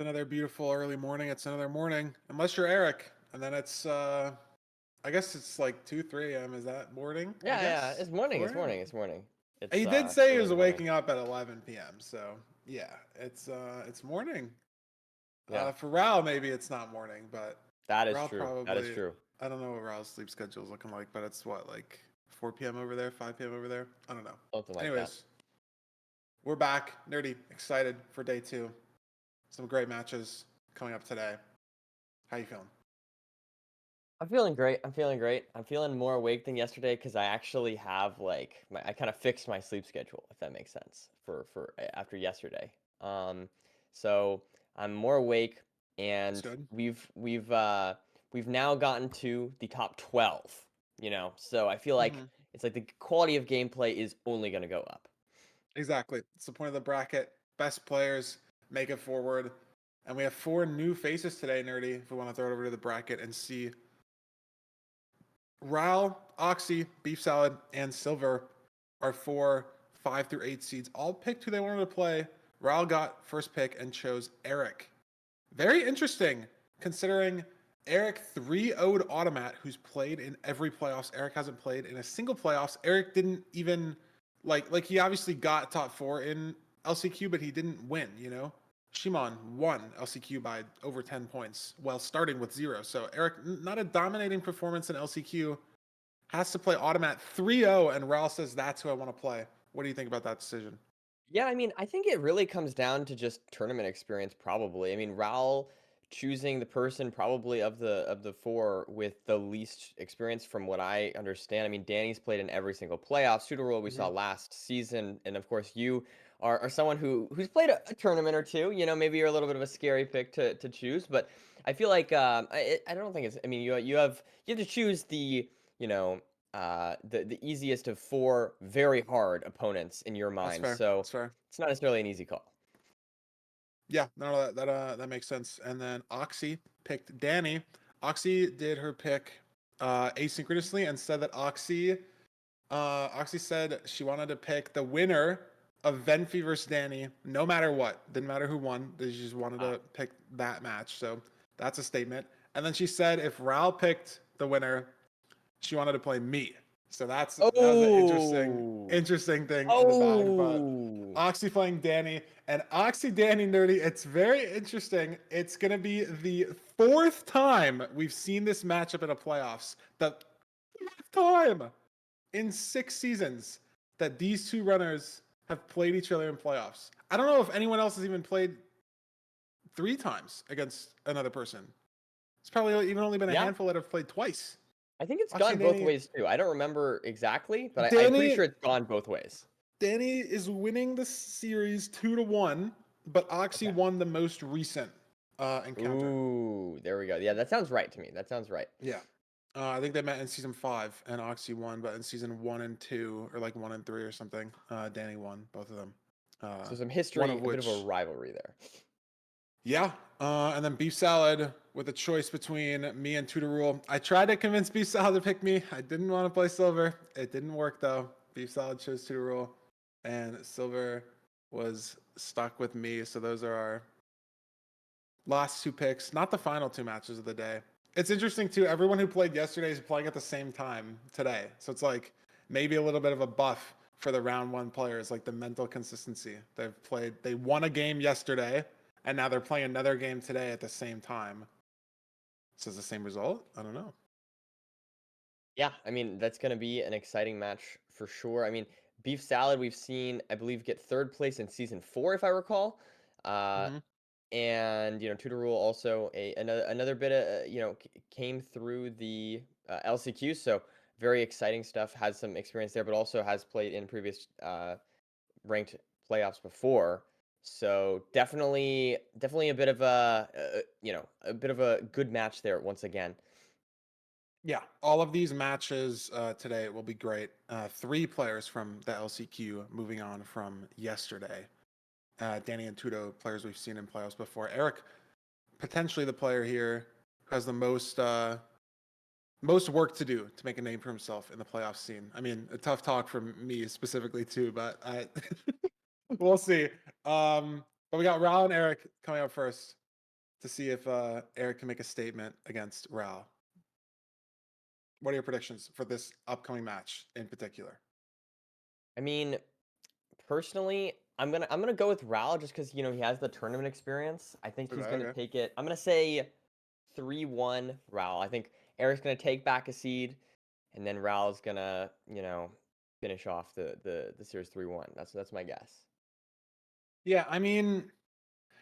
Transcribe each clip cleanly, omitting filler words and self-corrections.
Another beautiful early morning. It's another morning, unless you're Erik, and then it's I guess it's like 2, 3 a.m. Is that morning? I Yeah, guess it's morning. 4 It's a.m. morning. It's morning. He It's did say he early in was the morning. waking up at 11 p.m. So yeah, it's morning. Yeah, For Ral, maybe it's not morning, but that is Ral true. That is probably. true. I don't know what Ral's sleep schedule is looking like, but it's what, like 4 p.m. over there, 5 p.m. over there. I don't know. Something like that. Anyways, we're back, nerdy, excited for day 2. Some great matches coming up today. How you feeling? I'm feeling great. I'm feeling great. I'm feeling more awake than yesterday because I actually have I kind of fixed my sleep schedule, if that makes sense, for after yesterday. So I'm more awake, It's and good. we've now gotten to the top 12. So I feel like Hmm. it's like the quality of gameplay is only going to go up. Exactly. It's the point of the bracket. Best players make it forward. And we have 4 new faces today, Nerdy, if we want to throw it over to the bracket and see. Ral, Oxy, Beef Salad, and Silver are 4, 5 through 8 seeds. All picked who they wanted to play. Ral got first pick and chose Erik. Very interesting, considering Erik 3-0'd Automat, who's played in every playoffs. Erik hasn't played in a single playoffs. Erik didn't even like he obviously got top 4 in LCQ, but he didn't win. Shimon won LCQ by over 10 points while starting with 0. So Erik, not a dominating performance in LCQ, has to play Automat 3-0, and Ral says that's who I want to play. What do you think about that decision? Yeah, I mean, I think it really comes down to just tournament experience, probably. I mean, Raul choosing the person probably of the four with the least experience, from what I understand. I mean, Danny's played in every single playoff. Pseudo we saw Mm-hmm. last season, and of course, you are someone who's played a tournament or two. Maybe you're a little bit of a scary pick to choose, but I feel like I don't think it's. I mean, you have to choose you know the easiest of four very hard opponents in your That's mind. fair. So That's fair. it's not necessarily an easy call. Yeah, no, that makes sense. And then Oxy picked Danny. Oxy did her pick asynchronously and said that Oxy said she wanted to pick the winner of Venfi versus Danny, no matter what. Didn't matter who won. They just wanted Ah. to pick that match. So that's a statement. And then she said if Ral picked the winner, she wanted to play me. So that was an Oh. interesting thing in the bag. But Oh. Oxy playing Danny and Oxy Danny Nerdy. It's very interesting. It's gonna be the 4th time we've seen this matchup in a playoffs. The 4th time in 6 seasons that these two runners have played each other in playoffs. I don't know if anyone else has even played 3 times against another person. It's probably even only been a Yeah. handful that have played twice. I think it's Oxy gone and both Danny. ways too. I don't remember exactly, but I'm pretty Danny sure it's gone both ways. Danny is winning the series 2-1, but Oxy Okay. won the most recent encounter. Ooh, there we go. Yeah, that sounds right to me. That sounds right. Yeah. I think they met in season 5 and Oxy won, but in season 1 and 2, or like 1 and 3 or something, Danny won both of them. So some One history, of a bit of a which, rivalry there. yeah. And then Beef Salad with a choice between me and Tudor Rule. I tried to convince Beef Salad to pick me. I didn't want to play Silver. It didn't work though. Beef Salad chose Tudor Rule, and Silver was stuck with me. So those are our last 2 picks, not the final 2 matches of the day. It's interesting too. Everyone who played yesterday is playing at the same time today, so it's like maybe a little bit of a buff for the round 1 players, like the mental consistency. They won a game yesterday, and now they're playing another game today at the same time. So it's the same result. I don't know. Yeah, I mean, that's going to be an exciting match for sure. I mean, Beef Salad, we've seen, I believe, get third place in season 4, if I recall. Uh, Mm-hmm. and Tudor Rule also another bit of came through the LCQ, so very exciting stuff. Has some experience there, but also has played in previous ranked playoffs before. So definitely a bit of a bit of a good match there once again. Yeah, all of these matches today will be great. 3 players from the LCQ moving on from yesterday. Danny and Tudo, players we've seen in playoffs before. Erik, potentially the player here who has the most work to do to make a name for himself in the playoff scene. I mean, a tough talk from me specifically too, but we'll see. But we got Ral and Erik coming up first. to see if Erik can make a statement against Ral. What are your predictions for this upcoming match in particular? I mean, personally, I'm gonna go with Ral just because he has the tournament experience. I think Okay, he's gonna okay. take it. I'm gonna say 3-1 Ral. I think Eric's gonna take back a seed, and then Ral's gonna finish off the series 3-1. That's my guess. Yeah, I mean,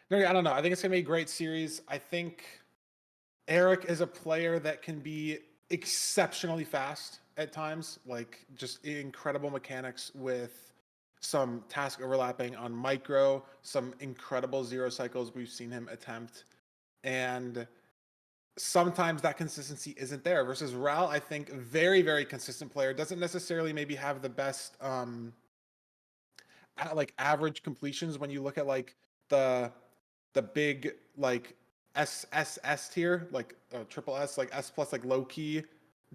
no, I don't know. I think it's gonna be a great series. I think Erik is a player that can be exceptionally fast at times, like just incredible mechanics with some task overlapping on micro, some incredible zero cycles we've seen him attempt. And sometimes that consistency isn't there versus Ral, I think very, very consistent player, doesn't necessarily maybe have the best like average completions when you look at like the big like S tier, like triple S, like S plus, like low key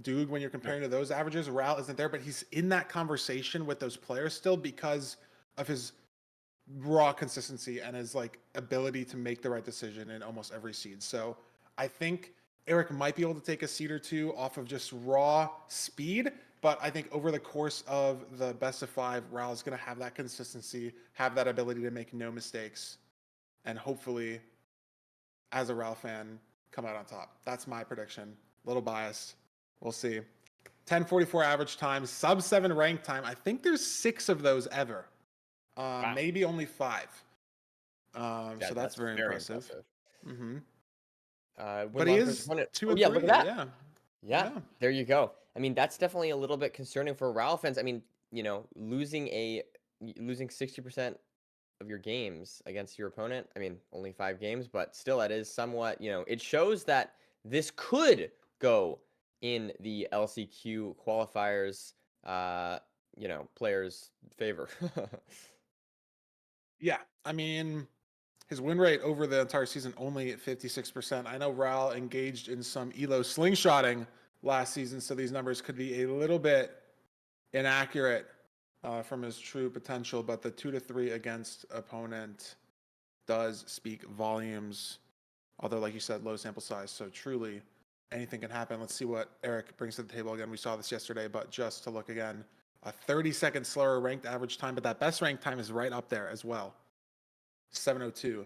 dude. When you're comparing to those averages, Ral isn't there, but he's in that conversation with those players still because of his raw consistency and his like ability to make the right decision in almost every seed. So I think Erik might be able to take a seed or two off of just raw speed, but I think over the course of the best of five, Ral is going to have that consistency, have that ability to make no mistakes, and hopefully, as a Ral fan, come out on top. That's my prediction. A little biased. We'll see. 10:44 average time, sub 7 rank time. I think there's 6 of those ever. Wow. Maybe only 5. Yeah, So that's that's very very impressive. impressive. Hmm. Win But he loss versus is opponent. 2 Oh and yeah, look 3. at that. Yeah. Yeah, Yeah. there you go. I mean, that's definitely a little bit concerning for Ral fans. I mean, losing 60% of your games against your opponent. I mean, only 5 games, but still, that is somewhat. It shows that this could go in the LCQ qualifiers. Players' favor. Yeah. I mean, his win rate over the entire season only at 56%. I know Ral engaged in some elo slingshotting last season, so these numbers could be a little bit inaccurate from his true potential, but the 2 to 3 against opponent does speak volumes. Although, like you said, low sample size, so truly anything can happen. Let's see what Erik brings to the table again. We saw this yesterday, but just to look again, a 30-second slower ranked average time, but that best ranked time is right up there as well, 7:02,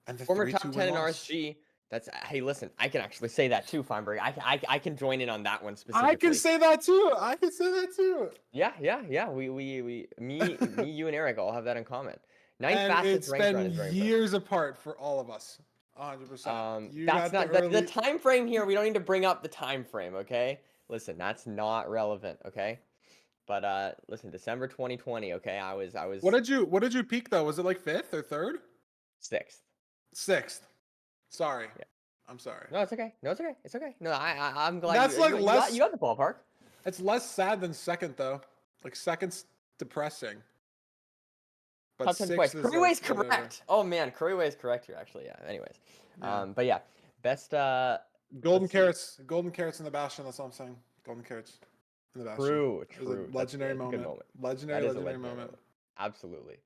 and the Former 3-2 top win 10 in loss. RSG. That's Hey, listen, I can actually say that too, Feinberg. I can join in on that one I can specifically. say that too. I can say that too. Yeah, yeah, yeah. Me, you, and Eric all have that in common. Ninth And fastest it's ranked run been is very impressive. years apart for all of us. 100%. You That's had the not the early. time frame here. We don't need to bring up the time frame, okay? Listen, that's not relevant, okay? But listen, December 2020, okay? I was What did you peak though? Was it like 5th or 3rd? sixth. 6th. Sorry. Yeah. I'm sorry. No, it's okay. No, it's okay. It's okay. No, I'm glad That's like you less. got the ballpark. It's less sad than 2nd though. Like 2nd's depressing, but Top 10 twice. 6th is like Curryway's whatever. correct. Oh man, Curryway is correct here actually. Yeah. Anyways. Yeah. But yeah, best Golden let's see. carrots. Golden carrots in the Bastion. That's all I'm saying. Golden carrots in the Bastion. True, It was a true. legendary It's a good moment. moment. Legendary, That is a legendary legendary moment. moment. Absolutely.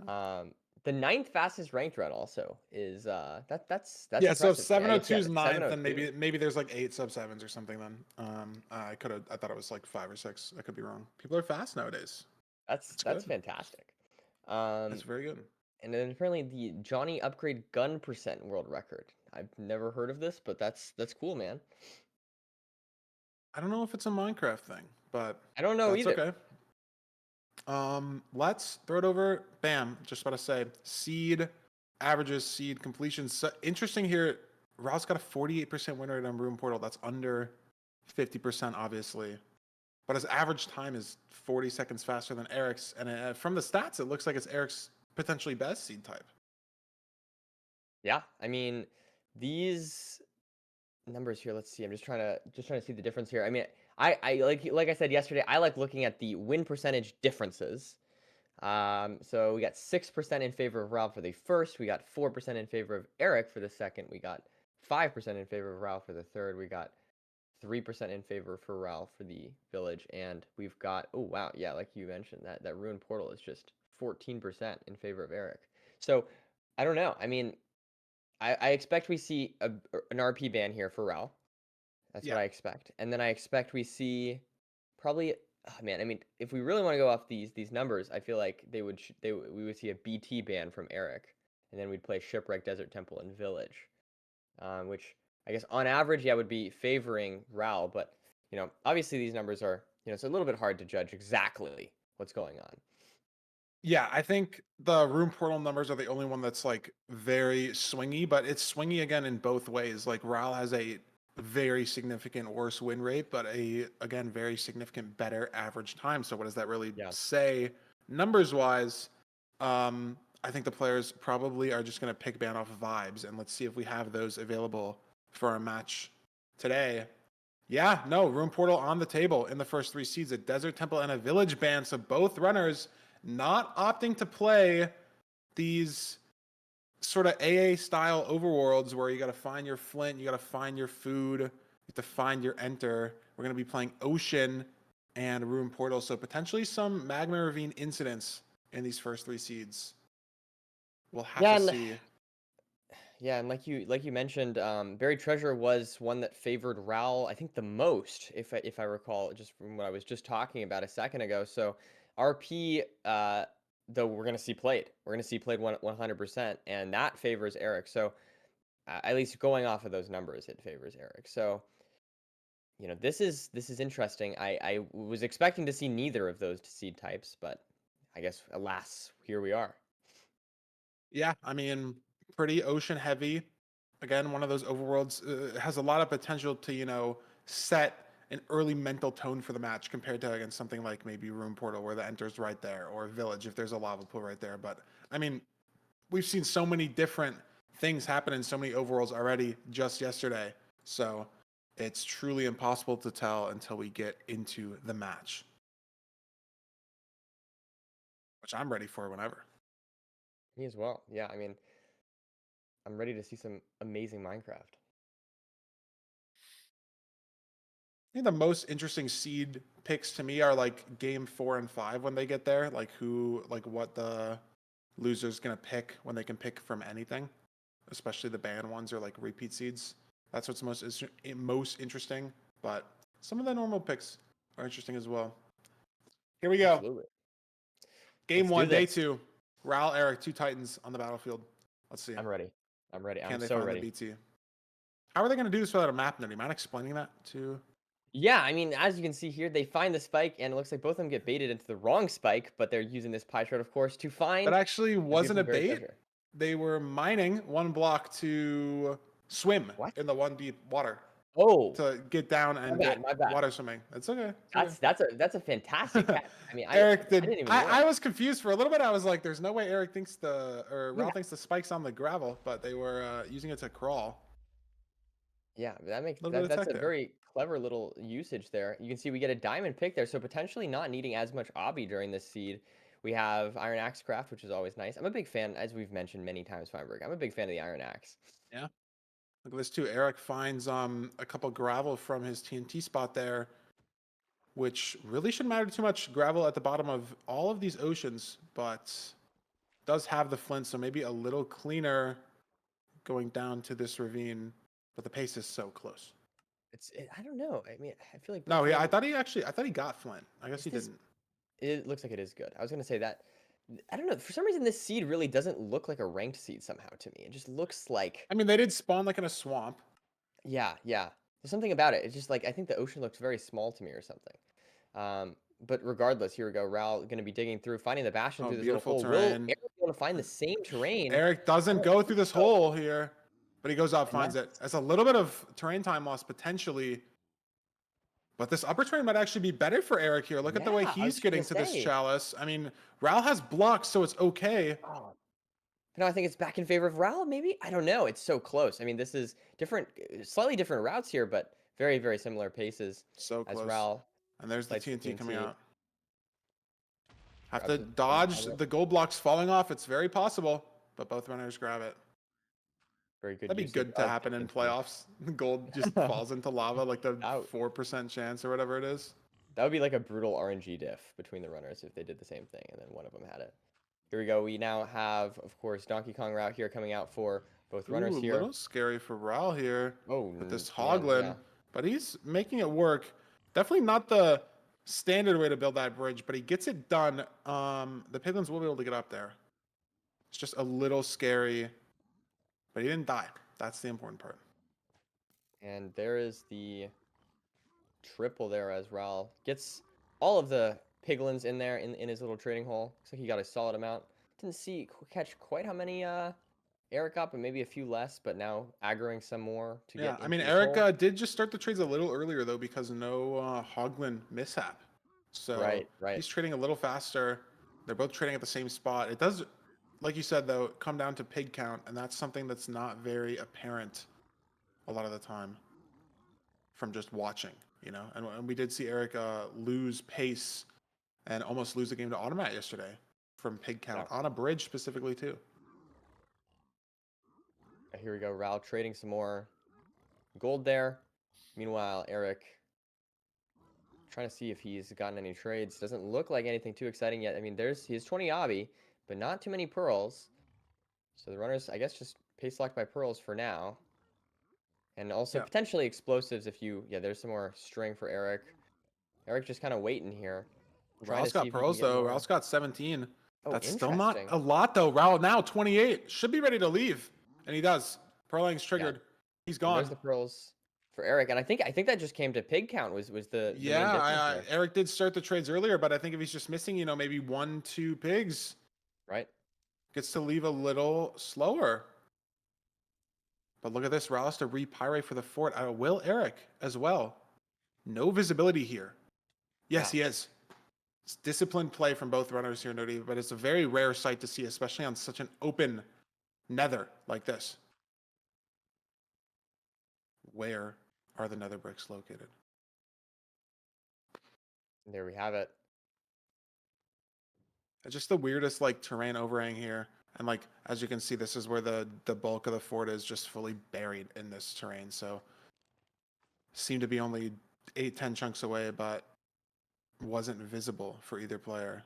Yeah. The ninth fastest ranked run also is that's Yeah, so if impressive. Yeah, yes, 702 yeah, is ninth, then 702. maybe there's like 8 sub sevens or something. Then I thought it was like 5 or 6. I could be wrong. People are fast nowadays. That's That's that's good. fantastic. That's Um, very good. and then apparently the Johnny upgrade gun percent world record. I've never heard of this, but that's cool, man. I don't know if it's a Minecraft thing, but I don't know that's either. okay. Let's throw it over. Bam. Just about to say seed averages, seed completions. So interesting here. Ral's got a 48% win rate on Room Portal. That's under 50%, obviously. But his average time is 40 seconds faster than Eric's. And from the stats, it looks like it's Eric's potentially best seed type. Yeah, I mean these numbers here. Let's see. I'm just trying to see the difference here. I mean, I like I said yesterday. I like looking at the win percentage differences. So we got 6% in favor of Ralph for the first. We got 4% in favor of Eric for the second. We got 5% in favor of Ralph for the third. We got 3% in favor for Ralph for the village. And we've got, oh, wow. Yeah, like you mentioned, that Ruined Portal is just 14% in favor of Eric. So I don't know. I mean, I expect we see an RP ban here for Rao. That's what Yeah. I expect. And then I expect we see probably, oh man, I mean, if we really want to go off these numbers, I feel like we would see a BT ban from Erik, and then we'd play Shipwreck, Desert Temple, and Village, which I guess on average, yeah, would be favoring Ral, but obviously these numbers are, it's a little bit hard to judge exactly what's going on. Yeah, I think the room portal numbers are the only one that's like very swingy, but it's swingy again in both ways. Like Ral has a very significant worse win rate, but a again very significant better average time. So what does that really Yeah. say numbers wise? I think the players probably are just going to pick ban off of vibes, and let's see if we have those available for a match today. Yeah, no, room portal on the table in the first three seeds, a desert temple and a village ban. So both runners not opting to play these sort of AA style overworlds where you got to find your flint, you got to find your food, you have to find your enter. We're going to be playing ocean and room portal. So potentially some magma ravine incidents in these first three seeds. We'll have Yeah, to and see. yeah, and like you mentioned, Buried Treasure was one that favored Raoul, I think the most, if I recall, just from what I was just talking about a second ago. So RP, though we're gonna see played, 100%, and that favors Erik. So at least going off of those numbers, it favors Erik. So this is interesting. I was expecting to see neither of those seed types, but I guess alas, here we are. Yeah, I mean, pretty ocean heavy. Again, one of those overworlds has a lot of potential to, set an early mental tone for the match compared to against something like maybe Room Portal where the enter's right there or Village if there's a lava pool right there. But I mean, we've seen so many different things happen in so many overworlds already just yesterday. So it's truly impossible to tell until we get into the match, which I'm ready for whenever. Me as well. Yeah, I mean, I'm ready to see some amazing Minecraft. I think the most interesting seed picks to me are like game 4 and 5 when they get there, like what the loser's gonna pick when they can pick from anything, especially the banned ones or like repeat seeds. That's what's most interesting. But some of the normal picks are interesting as well. Here we go. Absolutely. Game Let's do one, day this. two. Ral, Erik, two Titans on the battlefield. Let's see. I'm ready. I'm ready. I'm Can they so find the ready. BT? How are they gonna do this without a map? Do you mind explaining that to? Yeah, I mean, as you can see here, they find the spike, and it looks like both of them get baited into the wrong spike, but they're using this pie chart, of course, to That find actually a wasn't beautiful a buried bait. treasure. They were mining one block to swim What? in the one deep water Oh, to get down my and bad. get My bad. water swimming. It's okay. It's That's a fantastic okay. catch. I mean, I Erik I did. didn't even I look. was confused for a little bit. I was like, "There's no way Erik thinks Ralph Yeah, thinks the spikes on the gravel," but they were using it to crawl. yeah, that makes A little bit that of that's tech a there. very clever little usage there. You can see we get a diamond pick there, so potentially not needing as much obby during this seed. We have Iron Axe craft, which is always nice. I'm a big fan, as we've mentioned many times, Feinberg. I'm a big fan of the Iron Axe. Yeah. Look at this too. Erik finds a couple gravel from his TNT spot there, which really shouldn't matter too much. Gravel at the bottom of all of these oceans, but does have the flint, so maybe a little cleaner going down to this ravine, but the pace is so close. I don't know. I mean, I feel like both No, of yeah, them. I thought he got flint. I guess Is he this? didn't. It looks like it is good. I was gonna say that. I don't know. For some reason, this seed really doesn't look like a ranked seed somehow to me. It just looks like, I mean, they did spawn like in a swamp. yeah, yeah. There's something about it. It's just like I think the ocean looks very small to me or something. But regardless, here we go. Ral going to be digging through, finding the bastion Oh, through this little beautiful hole. Will terrain. Eric be able to find the same terrain? Erik I doesn't don't go through think this so. hole here, but he goes out, And finds that's it. That's a little bit of terrain time loss potentially. But this upper terrain might actually be better for Erik here. Look at the way yeah. I was he's just gonna getting to this say. chalice. I mean, Ral has blocks, so it's okay. Oh, but no, I think it's back in favor of Ral. Maybe I don't know. It's so close. I mean, this is different, slightly different routes here, but very very similar paces So as close. Ral And there's the lights the TNT coming TNT. out. Have Grabs to it. Oh, dodge the gold blocks falling off. It's very possible, but both runners grab it. very good That'd be usage good to of happen in TNT. playoffs. Gold just falls into lava, like the That 4% chance or whatever it is. That would be like a brutal RNG diff between the runners if they did the same thing and then one of them had it. Here we go. We now have, of course, Donkey Kong route here coming out for Both Ooh, runners a here. little scary for Ral here Oh, with this man, Hoglin, yeah. but he's making it work. Definitely not the standard way to build that bridge, but he gets it done. The piglins will be able to get up there. It's just a little scary, but he didn't die. That's the important part. And there is the triple there as Ral gets all of the piglins in there in his little trading hole. Looks like he got a solid amount. Didn't catch quite how many Erik got, but maybe a few less, but now aggroing some more to Yeah, get I mean, into this Erik hole. did just start the trades a little earlier, though, because no Hoglin mishap. So Right, right. he's trading a little faster. They're both trading at the same spot. It does, like you said, though, come down to pig count, and that's something that's not very apparent a lot of the time from just watching, you know? And we did see Erik lose pace and almost lose the game to Automat yesterday from pig Yeah. count on a bridge specifically, too. Here we go. Ral trading some more gold there. Meanwhile, Erik trying to see if he's gotten any trades. Doesn't look like anything too exciting yet. I mean, he has 20 obby, but not too many pearls. So the runners, I guess, just pace locked by pearls for now. And also Yeah. potentially explosives if you, yeah, there's some more string for Erik. Erik just kind of waiting here, trying to Raul's see got if he can pearls, get though. more. Raul's got 17. Oh, That's still not interesting. a lot, though. Raul now 28. Should be ready to leave. And he does. Pearling's Yeah, triggered. He's and there's gone. the pearls for Erik. And I think that just came to pig count was the main Yeah, difference there, Erik did start the trades earlier, but I think if he's just missing, you know, maybe 1, 2 pigs, right? gets to leave a little slower. But look at this. Raul has to repyrate for the fort. Will Erik as well. No visibility here. Yes, Yeah. he is. It's disciplined play from both runners here, Nody, but it's a very rare sight to see, especially on such an open nether like this. Where are the nether bricks located? And there we have it. It's just the weirdest like terrain overhang here. And like as you can see, this is where the bulk of the fort is just fully buried in this terrain. So seemed to be only 8, 10 chunks away, but wasn't visible for either player.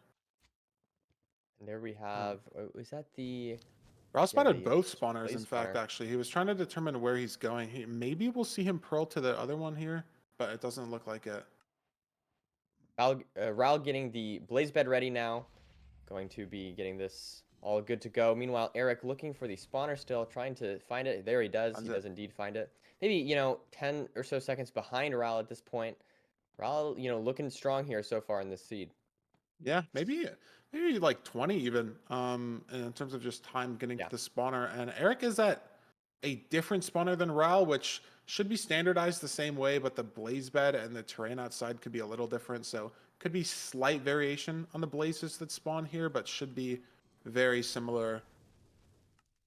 And there we Oh. have, was that the, Rouse yeah, spotted the both spawners, in blaze fact, spawner? actually. He was trying to determine where he's going. Maybe we'll see him pearl to the other one here, but it doesn't look like it. Ral getting the blaze bed ready now. Going to be getting this all good to go. Meanwhile, Erik looking for the spawner still, trying to find it. There he does. He Finds it. does indeed find it. Maybe, 10 or so seconds behind Ral at this point. Ral, looking strong here so far in this seed. Yeah, maybe like 20 even, in terms of just time getting Yeah. to the spawner. And Erik is at a different spawner than Ral, which should be standardized the same way, but the blaze bed and the terrain outside could be a little different. So could be slight variation on the blazes that spawn here, but should be very similar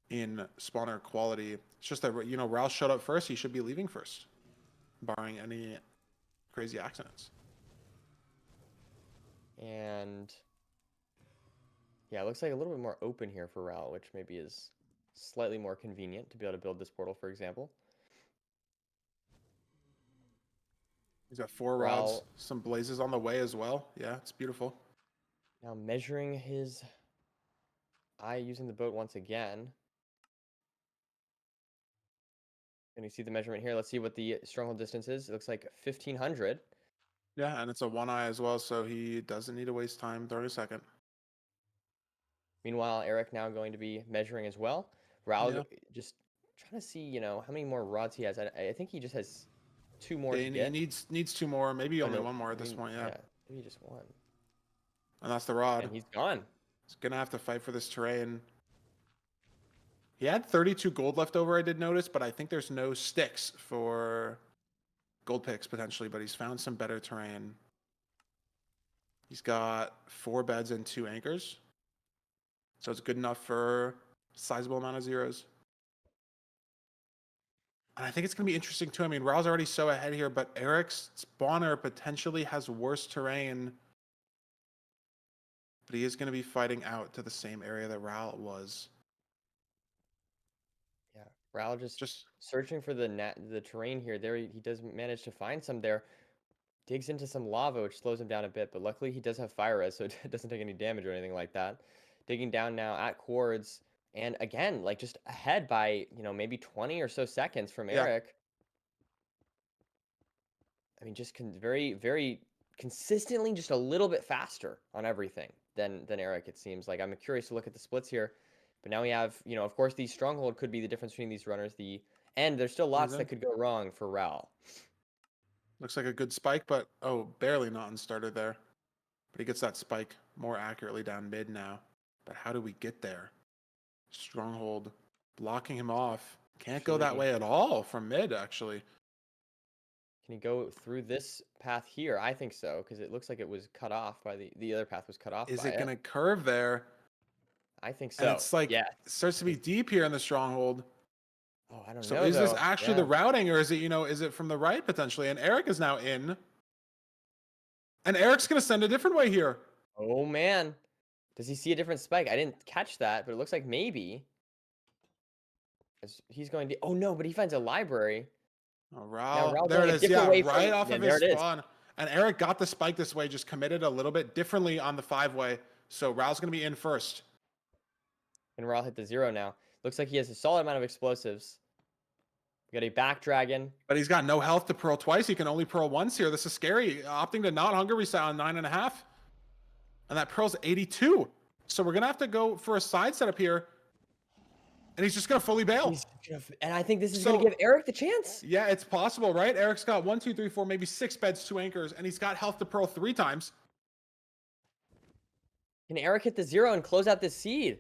in spawner quality. It's just that, you know, Ral showed up first. He should be leaving first, barring any crazy accidents. And yeah, it looks like a little bit more open here for Ral, which maybe is slightly more convenient to be able to build this portal, for example. He's got 4 rods, Ral some blazes on the way as well. Yeah, it's beautiful. now measuring his eye using the boat once again. And you see the measurement here. Let's see what the stronghold distance is. It looks like 1,500. Yeah, and it's a 1 eye as well, so he doesn't need to waste time 30 second. Meanwhile, Erik now going to be measuring as well. Raul Yeah. just trying to see, how many more rods he has. I think he just has 2 more Yeah, to he get. needs 2 more, maybe Oh, only no. 1 more at this Maybe, point, yeah. yeah, maybe just one. And that's the rod. And he's gone. He's gonna have to fight for this terrain. He had 32 gold left over, I did notice, but I think there's no sticks for gold picks potentially, but he's found some better terrain. He's got 4 beds and 2 anchors. So it's good enough for sizable amount of zeros. And I think it's going to be interesting too. I mean, Raul's already so ahead here, but Erik's spawner potentially has worse terrain. But he is going to be fighting out to the same area that Raul was. Yeah, Raul just Just, searching for the terrain here. There he does manage to find some there. Digs into some lava, which slows him down a bit, but luckily he does have fire res, so it doesn't take any damage or anything like that. Digging down now at quartz, And again, like just ahead by, maybe 20 or so seconds from Yeah. Erik. I mean, just very, very consistently, just a little bit faster on everything than Erik. It seems like I'm curious to look at the splits here, but now we have, of course, the stronghold could be the difference between these runners. And there's still lots that could go wrong for Ral. Looks like a good spike, but oh, barely not in starter there. But he gets that spike more accurately down mid now. But how do we get there? Stronghold blocking him off. Can't go that way at all from mid, actually. Can he go through this path here? I think so, because it looks like it was cut off by the other path was cut off Is by it it. going to curve there? I think And so. it's like, Yeah. it starts to be deep here in the stronghold. Oh, I don't So know is this though. actually Yeah. the routing, or is it, is it from the right potentially? And Erik is now in. And Erik's going to send a different way here. Oh man. Does he see a different spike? I didn't catch that, but it looks like maybe. He's going to. Oh no, but he finds a library. Oh, Now Ral. Ral's There going it a is. different Yeah, way right from. off Yeah, of his there it is. spawn. And Erik got the spike this way, just committed a little bit differently on the 5-way. So Ral's going to be in first. And Ral hit the 0 now. Looks like he has a solid amount of explosives. We got a back dragon. But he's got no health to pearl twice. He can only pearl once here. This is scary. Opting to not hunger reset on 9.5. And that pearl's 82. So we're going to have to go for a side setup here. And he's just going to fully bail. And I think this is going to give Erik the chance. Yeah, it's possible, right? Erik's got 1, 2, 3, 4, maybe 6 beds, 2 anchors, and he's got health to pearl 3 times. Can Erik hit the 0 and close out this seed?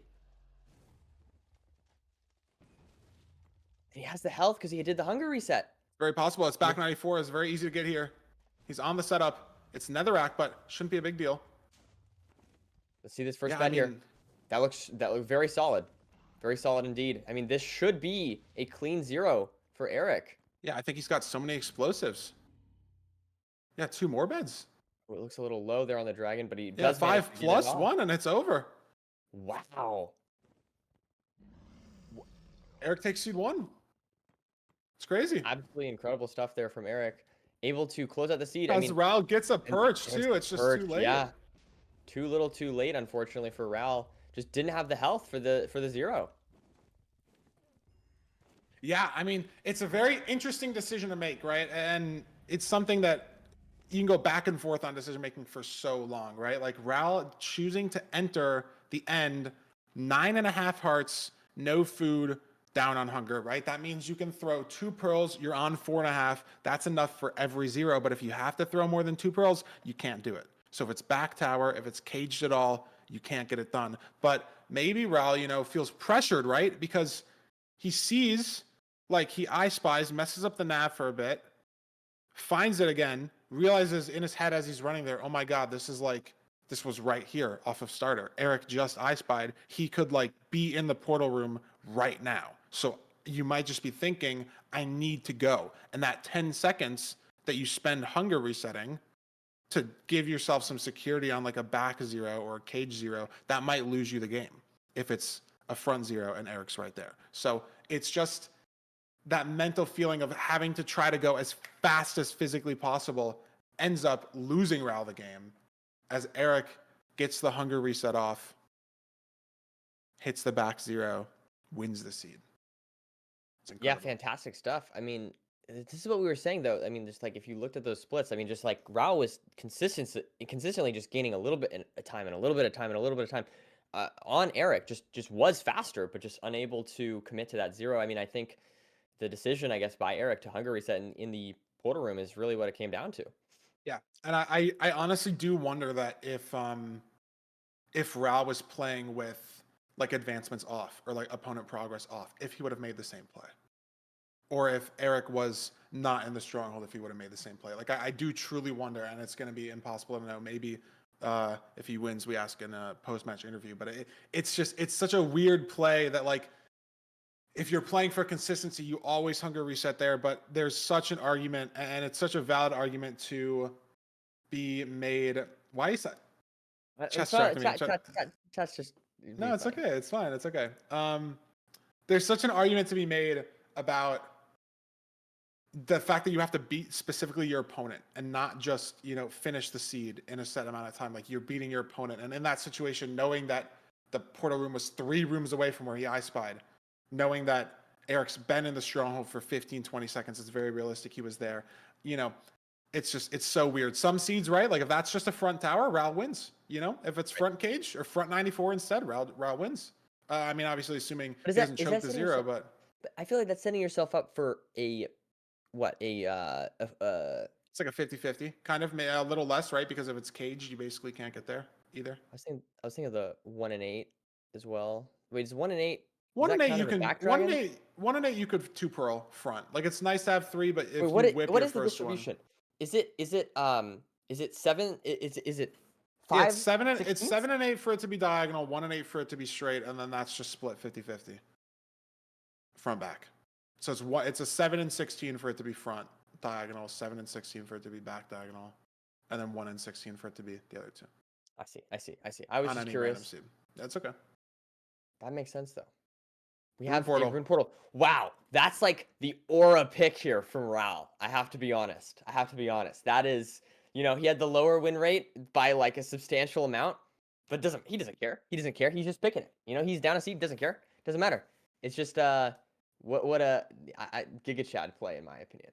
And he has the health because he did the hunger reset. Very possible. It's back 94. It's very easy to get here. He's on the setup. It's netherrack, but shouldn't be a big deal. Let's see this first bet here. That looks very solid. Very solid indeed. I mean, this should be a clean 0 for Erik. Yeah, I think he's got so many explosives. Yeah, 2 more beds. Oh, it looks a little low there on the dragon, but he Yeah, does 5 plus 1, and it's over. Wow. Erik takes seed 1. It's crazy. Absolutely incredible stuff there from Erik. Able to close out the seed. As Ral gets a perch, too. It's just too late. Yeah. Too little, too late, unfortunately, for Ral. Just didn't have the health for the 0. Yeah, I mean, it's a very interesting decision to make, right? And it's something that you can go back and forth on decision making for so long, right? Like Ral choosing to enter the end 9.5 hearts, no food, down on hunger, right? That means you can throw 2 pearls, you're on 4.5. That's enough for every 0. But if you have to throw more than 2 pearls, you can't do it. So if it's back tower, if it's caged at all, you can't get it done. But maybe Ral, feels pressured, right? Because he sees, like, he eye spies, messes up the nav for a bit, finds it again, realizes in his head as he's running there, oh my God, this was right here off of starter. Erik just eye spied. He could be in the portal room right now. So you might just be thinking, I need to go. And that 10 seconds that you spend hunger resetting to give yourself some security on a back 0 or a cage 0, that might lose you the game if it's a front 0 and Erik's right there. So it's just that mental feeling of having to try to go as fast as physically possible ends up losing Ral the game as Erik gets the hunger reset off, hits the back 0, wins the seed. Yeah, fantastic stuff. I mean, this is what we were saying though. I mean, just if you looked at those splits, I mean, just Rao was consistently just gaining a little bit of time and a little bit of time and a little bit of time on Erik. Just was faster, but just unable to commit to that 0. I mean, I think the decision, I guess, by Erik to hunger reset in the portal room is really what it came down to. Yeah, and I honestly do wonder that if Rao was playing with advancements off or opponent progress off, if he would have made the same play, or if Erik was not in the stronghold, if he would have made the same play. I do truly wonder, and it's going to be impossible to know. Maybe if he wins, we ask in a post-match interview. But it's such a weird play that if you're playing for consistency, you always hunger reset there. But there's such an argument, and it's such a valid argument to be made. Why is that? That's just no, it's okay. It's fine. It's okay. There's such an argument to be made about the fact that you have to beat specifically your opponent and not just finish the seed in a set amount of time. You're beating your opponent, and in that situation, knowing that the portal room was 3 rooms away from where he eye spied, knowing that Erik's been in the stronghold for 15, 20 seconds. It's very realistic he was there. You know, it's so weird. Some seeds, right? Like if that's just a front tower, Ral wins. You know, if it's front cage or front 94 instead, Ral wins. I mean, obviously assuming But he doesn't is choke that the setting zero, yourself? but But I feel like that's setting yourself up for a what it's like a 50-50, kind of a little less, right? Because if it's caged, you basically can't get there either. I was thinking of the 1 and 8 as well. Wait, is 1 and 8? Does One and that eight count you as a can back dragon? 1 and 8 you could 2 pearl front. Like it's nice to have 3, but Wait, if you whip what your is the first one, distribution? Is it seven? Is it yeah, five it's 16ths? 7 and 8 for it to be diagonal, 1 and 8 for it to be straight, and then that's just split 50-50 front back. So it's a 7 and 16 for it to be front diagonal, 7 and 16 for it to be back diagonal, and then 1 and 16 for it to be the other two I see. I was on just any random curious. seed. That's okay. That makes sense though. We Rune have a portal. rune portal. Wow, that's like the aura pick here from Raul. I have to be honest. That is, he had the lower win rate by like a substantial amount, but he doesn't care. He doesn't care. He's just picking it. He's down a seed, doesn't care. Doesn't matter. It's just what a Giga Chad play in my opinion.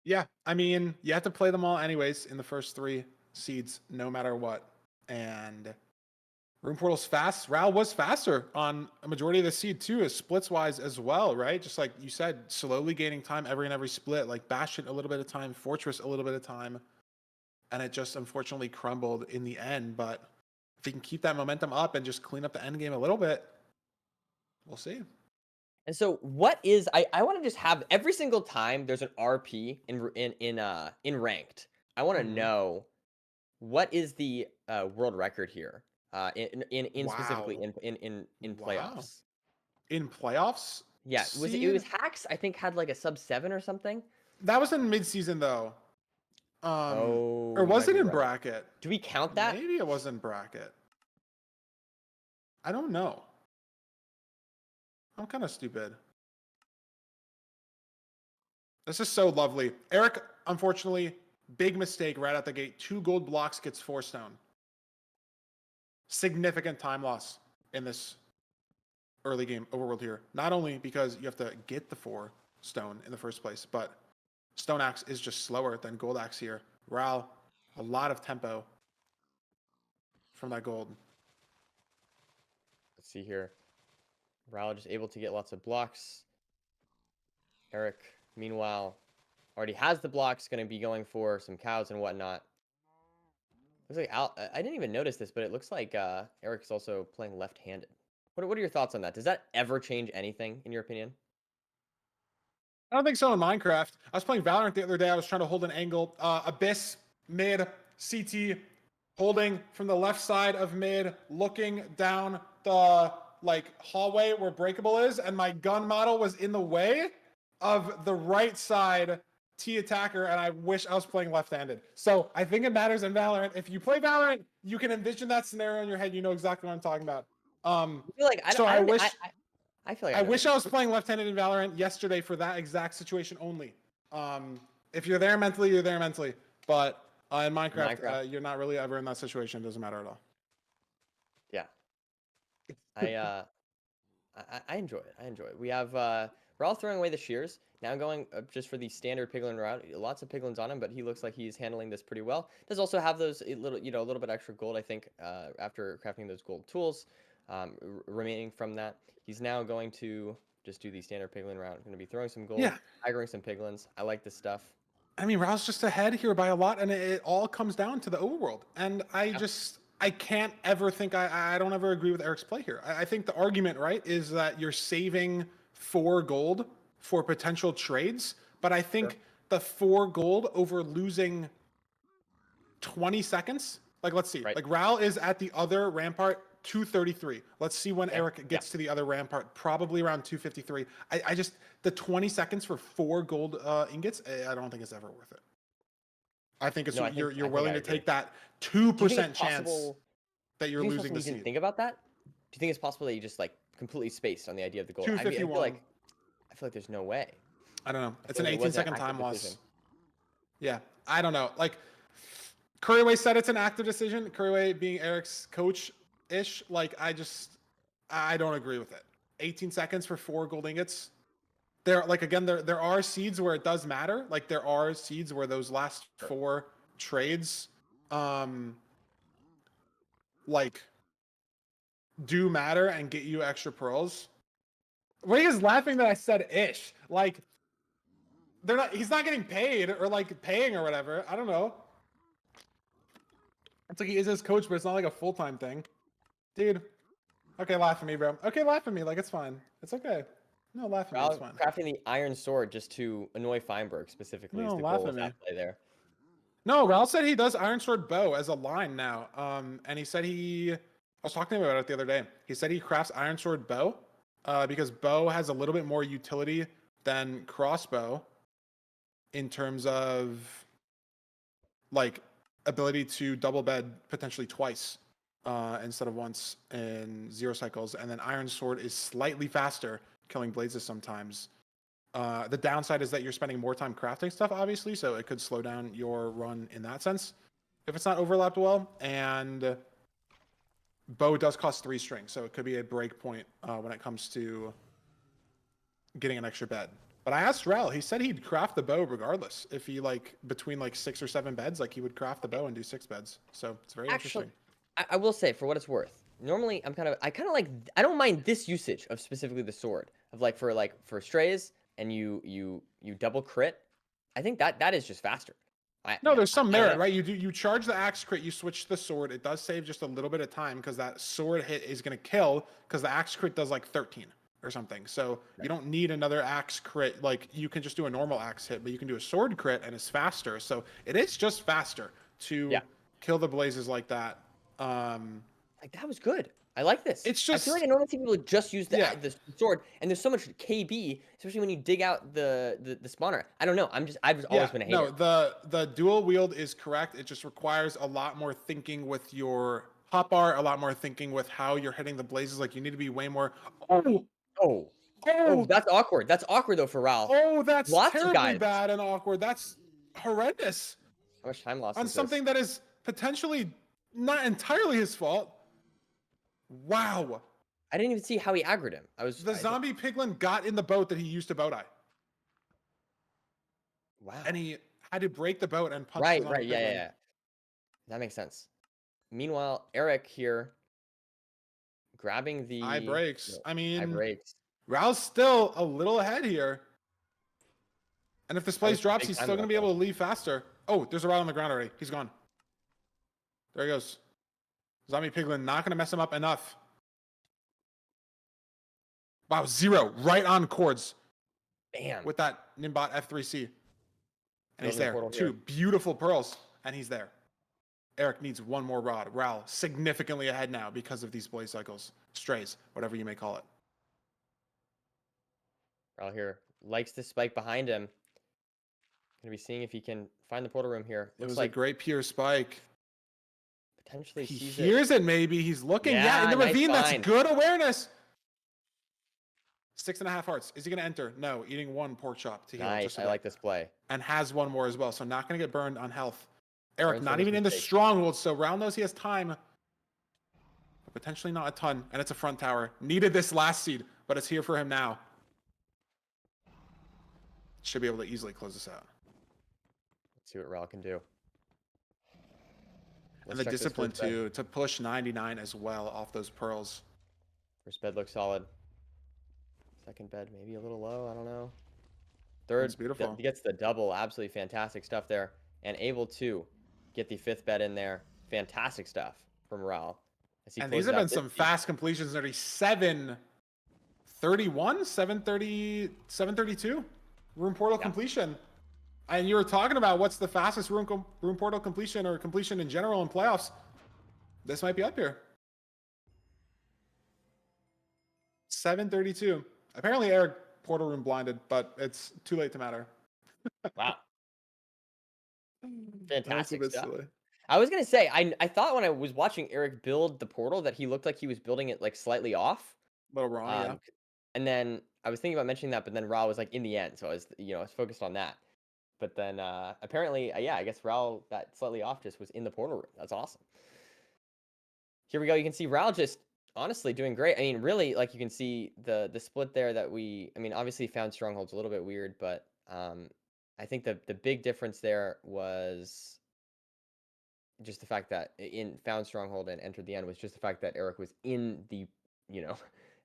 Yeah, I mean, you have to play them all anyways in the first 3 seeds, no matter what. And Rune Portal's fast. Ral was faster on a majority of the seed too, as splits wise as well, right? Just like you said, slowly gaining time every split, like Bastion a little bit of time, Fortress a little bit of time, and it just unfortunately crumbled in the end. But if he can keep that momentum up and just clean up the end game a little bit, we'll see. And so what is I want to just have every single time there's an RP in ranked. I want to Mm-hmm. know what is the world record here in specifically Wow. in Wow. playoffs. In playoffs, Yeah, it seed was Hacks, I think, had like a sub 7 or something. that was in mid-season though. Or Oh, you was might it be in right. bracket? Do we count that? Maybe it was in bracket. I don't know. I'm kind of stupid. This is so lovely. Erik, unfortunately, big mistake right out the gate. 2 gold blocks gets 4 stone. Significant time loss in this early game overworld here. Not only because you have to get the 4 stone in the first place, but stone axe is just slower than gold axe here. Ral, a lot of tempo from that gold. Let's see here. Raul just able to get lots of blocks. Erik, meanwhile, already has the blocks, going to be going for some cows and whatnot. Looks like I didn't even notice this, but it looks like Erik's also playing left-handed. What are your thoughts on that? Does that ever change anything, in your opinion? I don't think so in Minecraft. I was playing Valorant the other day. I was trying to hold an angle. Abyss, mid, CT, holding from the left side of mid, looking down the hallway where breakable is, and my gun model was in the way of the right side T attacker, and I wish I was playing left-handed. So I think it matters in Valorant. If you play Valorant, you can envision that scenario in your head. You know exactly what I'm talking about. I feel like So I wish I feel like I I know wish this. I was playing left-handed in Valorant yesterday for that exact situation only. If you're there mentally, you're there mentally. But in Minecraft, Minecraft. you're not really ever in that situation. It doesn't matter at all. Yeah. I uh I enjoy it. I enjoy it. We're all throwing away the shears. Now going just for the standard piglin route. Lots of piglins on him, but he looks like he's handling this pretty well. Does also have those a little bit extra gold, I think, after crafting those gold tools. Remaining from that, he's now going to just do the standard piglin route. Going to be throwing some gold, Yeah. aggroing some piglins. I like this stuff. I mean, Raul's just ahead here by a lot, and it all comes down to the overworld. And Yeah, I can't ever think, I don't ever agree with Erik's play here. I think the argument, right, is that you're saving 4 gold for potential trades. But I sure. think the 4 gold over losing 20 seconds. Like, let's see. Right. Like, Ral is at the other rampart, 233. Let's see when Okay. Erik Yeah. gets to the other rampart, probably around 253. I just, the 20 seconds for 4 gold ingots, I don't think it's ever worth it. I think it's No, you're I think willing I to agree. take that Do you think it's 2% chance possible? that Do you're you think it's losing possible the he didn't seed. think about that? Do you think it's possible that he just like completely spaced on the idea of the gold? I mean, 251. I feel like there's no way. I don't know. I It's feel an like it 18 wasn't an second active time decision. loss. Yeah. I don't know. Like, Curryway said it's an active decision. Curryway being Eric's coach-ish. Like, I don't agree with it. 18 seconds for 4 gold ingots. There, like, again, there are seeds where it does matter. Like, there are seeds where those last 4 trades, like, do matter and get you extra pearls. Ray is laughing that I said ish. Like, they're not. He's not getting paid or like paying or whatever. I don't know. It's like he is his coach, but it's not like a full-time thing, dude. Okay, laugh at me, bro. Okay, laugh at me. Like, it's fine. It's okay. No, laugh at me. It's Ral fine. crafting the iron sword just to annoy Feinberg specifically is No, the laugh goal at of me. that play there. No, Ralph said he does Iron Sword bow as a line now. And he said I was talking to him about it the other day. He said he crafts Iron Sword bow, because bow has a little bit more utility than crossbow in terms of like ability to double bed potentially twice, instead of once in 0 cycles. And then Iron Sword is slightly faster, killing blazes sometimes. The downside is that you're spending more time crafting stuff, obviously, so it could slow down your run in that sense if it's not overlapped well. And bow does cost 3 strings, so it could be a break point when it comes to getting an extra bed. But I asked Rel, he said he'd craft the bow regardless. If he like between like 6 or 7 beds, like he would craft the bow and do 6 beds. So it's very Actually, interesting. I will say for what it's worth. Normally, I kind of like I don't mind this usage of specifically the sword of like for strays and you double crit. I think that is just faster. No, there's some I don't merit, know. right? You charge the axe crit, you switch to the sword. It does save just a little bit of time because that sword hit is going to kill because the axe crit does like 13 or something. So you don't need another axe crit. Like you can just do a normal axe hit, but you can do a sword crit and it's faster. So it is just faster Yeah, to kill the blazes like that. Um, like that was good. I like this. it's I feel like I just normally see people just use yeah. the sword, and there's so much KB, especially when you dig out the spawner. I don't know. I've just always Yeah, been a no, hater. the dual wield is correct. It just requires a lot more thinking with your hotbar, a lot more thinking with how you're hitting the blazes. Like you need to be way more. Oh, Oh, oh, oh, that's awkward. That's awkward though for Ral. oh, that's Lots of terribly guys. bad and awkward. That's horrendous How much time loss on is this? something that is potentially not entirely his fault. Wow. I didn't even see how he aggroed him. The zombie piglin got in the boat that he used to boat eye, and Wow. he had to break the boat and punch the Right, zombie right. Yeah, yeah, piglin. yeah. That makes sense. Meanwhile, Erik here grabbing High the breaks. I high mean, breaks. Raul's still a little ahead here. And if this That place was some drops, big he's time still going to loss be though. able to leave faster. Oh, there's a rod on the ground already. He's gone. There he goes. Zombie Piglin not going to mess him up enough. Wow, 0. Right on chords Bam. with that Nimbot F3C. And he's Building the there. portal 2 here. beautiful pearls. And he's there. Erik needs 1 more rod. Raul significantly ahead now because of these blaze cycles. Strays, whatever you may call it. Ral here likes to spike behind him. Gonna be seeing if he can find the portal room here. It Looks was a like great pure spike. potentially He sees it. hears it maybe. He's looking. Yeah, in Yeah, the nice ravine. That's find. good awareness. 6.5 hearts. Is he going to enter? No, eating 1 pork chop to heal Nice. just a I bit. like this play. And has 1 more as well. So not going to get burned on health. Erik Learns not from his even in the mistakes. stronghold. So Raul knows he has time. But potentially not a ton. And it's a front tower. Needed this last seed, but it's here for him now. Should be able to easily close this out. Let's see what Ral can do. And Let's the check this discipline first bed. to push 99 as well off those pearls. First bed looks solid. Second bed maybe a little low. I don't know. That's Third beautiful. gets the double. Absolutely fantastic stuff there. And able to get the 5th bed in there. Fantastic stuff from Ral as he And these closes have been out this some seed. fast completions. 731, 730, 732 room portal Yeah. completion. And you were talking about what's the fastest room portal completion or completion in general in playoffs. This might be up here. 732. Apparently Erik portal room blinded, but it's too late to matter. Wow. That's a Fantastic bit stuff. silly. I was gonna say, I thought when I was watching Erik build the portal that he looked like he was building it like slightly off. A little wrong, yeah. And then I was thinking about mentioning that, but then Ra was like in the end, so I was focused on that. But then apparently, yeah, I guess Raul, that slightly off just was in the portal room. That's awesome. Here we go. You can see Raul just honestly doing great. I mean, really, like you can see the split there that I mean, obviously found strongholds a little bit weird, but I think the big difference there was just the fact that in found stronghold and entered the end was just the fact that Erik was in the, you know,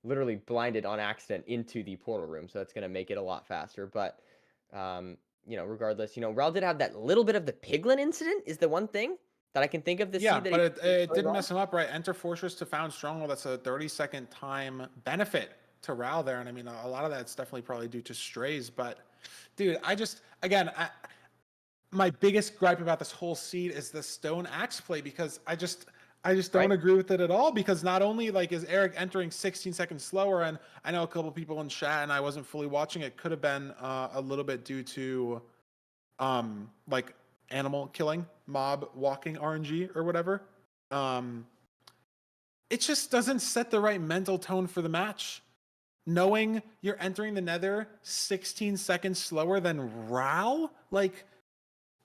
literally blinded on accident into the portal room. So that's going to make it a lot faster. But, regardless, Raul did have that little bit of the piglin incident is the one thing that I can think of this Yeah, seed that but he it played didn't wrong. mess him up, right? Enter Fortress to Found Stronghold. That's a 30-second time benefit to Ral there. And I mean, a lot of that's definitely probably due to strays. But, dude, my biggest gripe about this whole seed is the stone axe play because I just don't Right. agree with it at all because not only like is Erik entering 16 seconds slower, and I know a couple people in chat and I wasn't fully watching it, could have been a little bit due to like animal killing, mob walking RNG or whatever. Um it just doesn't set the right mental tone for the match. Knowing you're entering the nether 16 seconds slower than Rao, like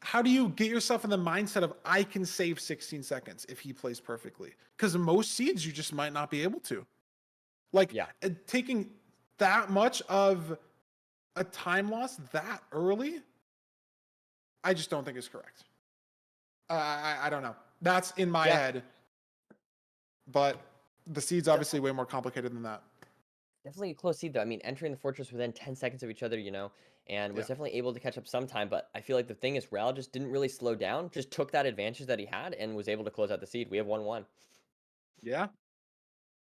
how do you get yourself in the mindset of I can save 16 seconds if he plays perfectly? Because most seeds you just might not be able to. Like Yeah. taking that much of a time loss that early, I just don't think is correct. I don't know. That's in my Yeah. head, but the seed's obviously way more complicated than that. Definitely a close seed, though. I mean, entering the fortress within 10 seconds of each other, and Yeah. was definitely able to catch up sometime. But I feel like the thing is, Raul just didn't really slow down, just took that advantage that he had and was able to close out the seed. We have 1-1. Yeah.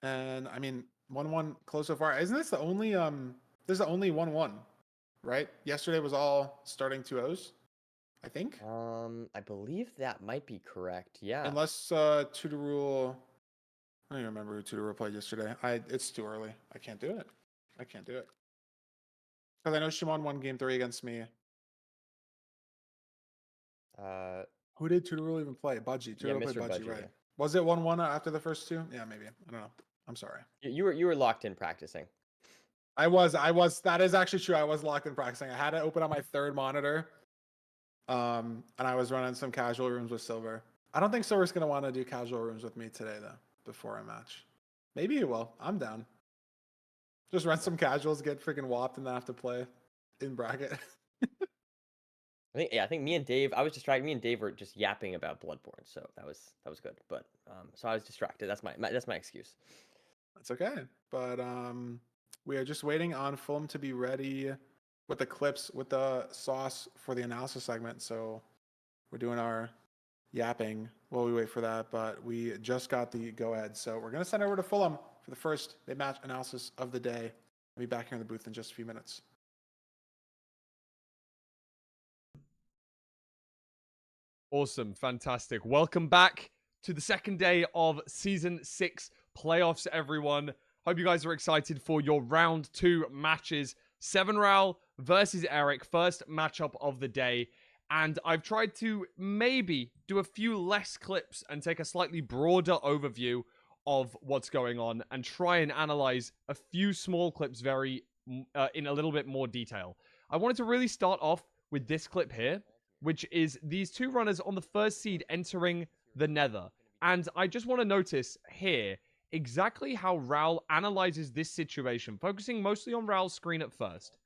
And I mean, 1-1 close so far. Isn't this the only this is the only 1-1, right? Yesterday was all starting 2-0s, I think. I believe that might be correct. Yeah. Unless Tutor Rule, I don't even remember who Tutor Rule played yesterday. It's too early. I can't do it. I can't do it. Because I know Shimon won game 3 against me. Uh, Who did Tutor Rule even play? Budgie. Tutor yeah, Rule played Mr. Budgie, Budget. right? Yeah. Was it 1-1 after the first two? Yeah, maybe. I don't know. I'm sorry. You were locked in practicing. That is actually true. I was locked in practicing. I had it open on my third monitor. And I was running some casual rooms with Silver. I don't think Silver's gonna want to do casual rooms with me today though, before a match. Maybe he will. I'm down. Just run some casuals, get freaking whopped, and then have to play in bracket. I think me and Dave. I was distracted. Me and Dave were just yapping about Bloodborne, so that was good. But so I was distracted. That's my excuse. That's okay. But we are just waiting on Fulham to be ready with the clips with the sauce for the analysis segment. So we're doing our yapping while we wait for that, but we just got the go ahead. So we're gonna send over to Fulham for the first match analysis of the day. I'll be back here in the booth in just a few minutes. Awesome. Fantastic. Welcome back to the second day of Season 6 playoffs, everyone. Hope you guys are excited for your round 2 matches. 7Ral versus Erik, first matchup of the day. And I've tried to maybe do a few less clips and take a slightly broader overview of what's going on and try and analyze a few small clips in a little bit more detail. I wanted to really start off with this clip here, which is these two runners on the first seed entering the nether. And I just want to notice here exactly how Raul analyzes this situation, focusing mostly on Raul's screen at first.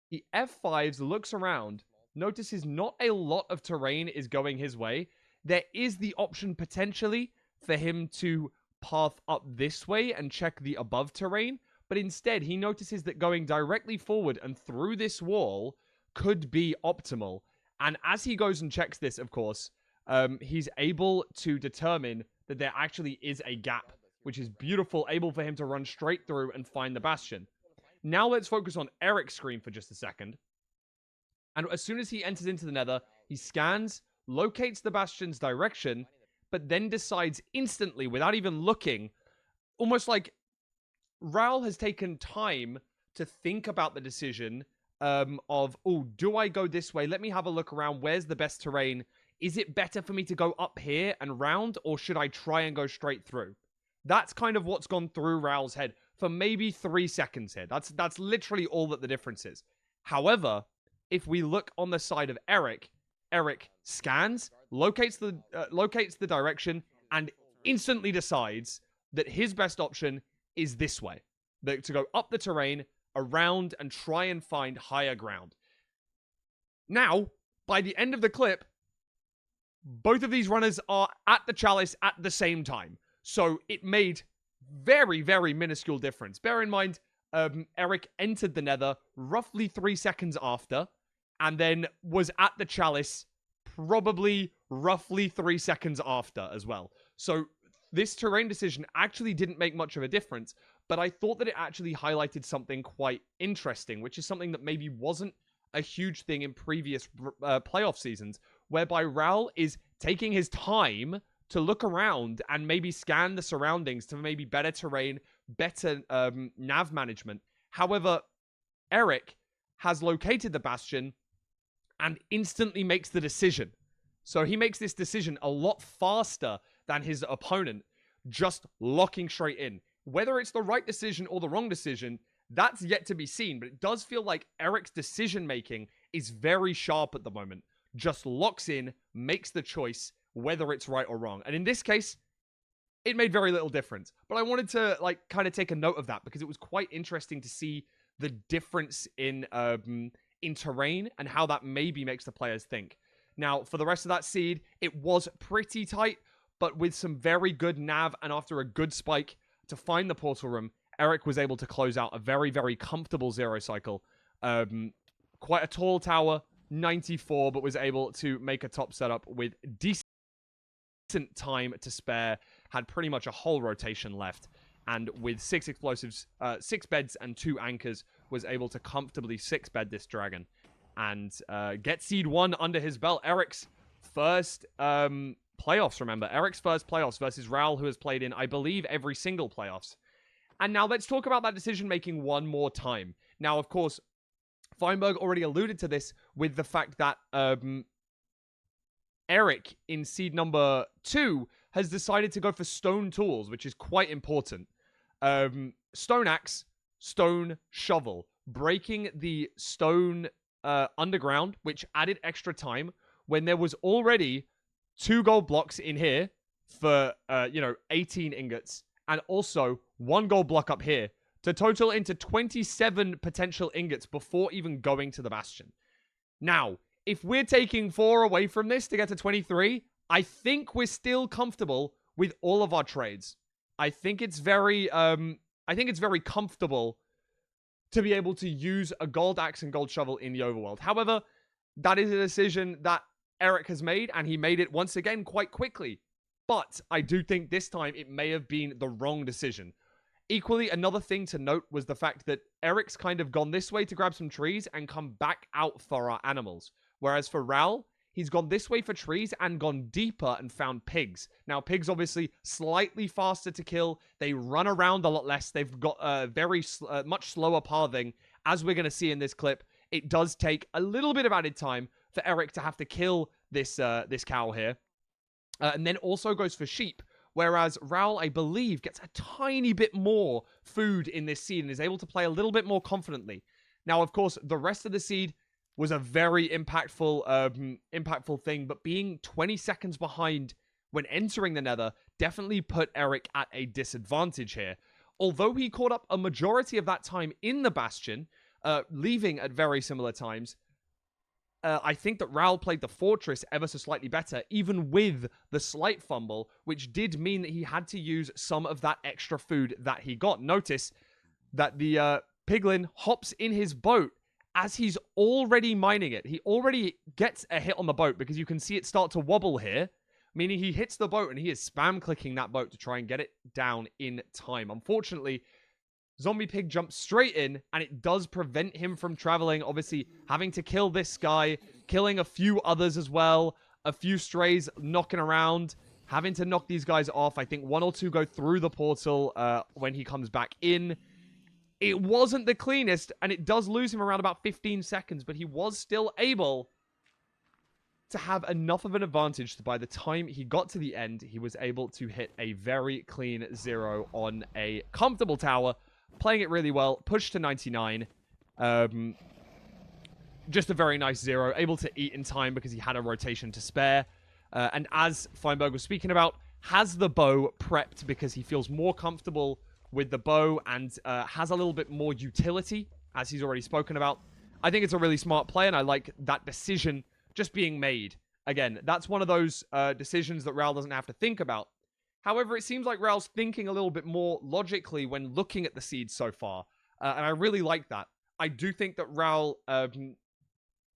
He F5s, looks around, notices not a lot of terrain is going his way. There is the option potentially for him to path up this way and check the above terrain, but instead he notices that going directly forward and through this wall could be optimal. And as he goes and checks this, of course, he's able to determine that there actually is a gap, which is beautiful, able for him to run straight through and find the bastion. Now let's focus on Erik's screen for just a second. And as soon as he enters into the nether, he scans, locates the bastion's direction, but then decides instantly, without even looking, almost like Raul has taken time to think about the decision of, oh, do I go this way? Let me have a look around. Where's the best terrain? Is it better for me to go up here and round, or should I try and go straight through? That's kind of what's gone through Raul's head for maybe 3 seconds here. That's literally all that the difference is. However, if we look on the side of Erik, Erik scans, locates the direction, and instantly decides that his best option is this way, to go up the terrain, around, and try and find higher ground. Now, by the end of the clip, both of these runners are at the chalice at the same time. So it made very, very minuscule difference. Bear in mind, Erik entered the nether roughly 3 seconds after, and then was at the chalice probably roughly 3 seconds after as well. So this terrain decision actually didn't make much of a difference, but I thought that it actually highlighted something quite interesting, which is something that maybe wasn't a huge thing in previous playoff seasons, whereby Raul is taking his time to look around and maybe scan the surroundings to maybe better terrain, better nav management. However, Erik has located the bastion and instantly makes the decision. So he makes this decision a lot faster than his opponent, just locking straight in. Whether it's the right decision or the wrong decision, that's yet to be seen, but it does feel like Erik's decision-making is very sharp at the moment. Just locks in, makes the choice, whether it's right or wrong. And in this case, it made very little difference. But I wanted to, kind of take a note of that, because it was quite interesting to see the difference in terrain and how that maybe makes the players think. Now, for the rest of that seed, it was pretty tight, but with some very good nav and after a good spike to find the portal room, Erik was able to close out a very, very comfortable 0 cycle. Quite a tall tower, 94, but was able to make a top setup with decent time to spare. Had pretty much a whole rotation left. And with 6 explosives, 6 beds and 2 anchors, was able to comfortably 6-bed this dragon. And get seed 1 under his belt. Erik's first playoffs, remember. Erik's first playoffs versus Raul, who has played in, I believe, every single playoffs. And now let's talk about that decision-making one more time. Now, of course, Feinberg already alluded to this with the fact that Erik in seed number 2 has decided to go for stone tools, which is quite important. Stone axe, stone shovel. Breaking the stone underground, which added extra time when there was already 2 gold blocks in here for, 18 ingots. And also 1 gold block up here to total into 27 potential ingots before even going to the bastion. Now, if we're taking 4 away from this to get to 23, I think we're still comfortable with all of our trades. I think it's very comfortable to be able to use a gold axe and gold shovel in the overworld. However, that is a decision that Erik has made, and he made it once again quite quickly. But I do think this time it may have been the wrong decision. Equally, another thing to note was the fact that Erik's kind of gone this way to grab some trees and come back out for our animals. Whereas for Raul, he's gone this way for trees and gone deeper and found pigs. Now, pigs obviously slightly faster to kill. They run around a lot less. They've got a much slower pathing. As we're going to see in this clip, it does take a little bit of added time for Erik to have to kill this cow here. And then also goes for sheep. Whereas Raul, I believe, gets a tiny bit more food in this seed and is able to play a little bit more confidently. Now, of course, the rest of the seed was a very impactful thing, but being 20 seconds behind when entering the nether definitely put Erik at a disadvantage here. Although he caught up a majority of that time in the bastion, leaving at very similar times, I think that Raul played the fortress ever so slightly better, even with the slight fumble, which did mean that he had to use some of that extra food that he got. Notice that the piglin hops in his boat as he's already mining it. He already gets a hit on the boat because you can see it start to wobble here, meaning he hits the boat and he is spam clicking that boat to try and get it down in time. Unfortunately, Zombie Pig jumps straight in, and it does prevent him from traveling. Obviously, having to kill this guy, killing a few others as well, a few strays knocking around, having to knock these guys off. I think 1 or 2 go through the portal when he comes back in. It wasn't the cleanest, and it does lose him around about 15 seconds, but he was still able to have enough of an advantage that by the time he got to the end, he was able to hit a very clean 0 on a comfortable tower, playing it really well, pushed to 99. just a very nice 0, able to eat in time because he had a rotation to spare. And as Feinberg was speaking about, has the bow prepped because he feels more comfortable with the bow and has a little bit more utility, as he's already spoken about. I think it's a really smart play, and I like that decision just being made. Again, that's one of those decisions that Raul doesn't have to think about. However, it seems like Raul's thinking a little bit more logically when looking at the seeds so far, and I really like that. I do think that Raul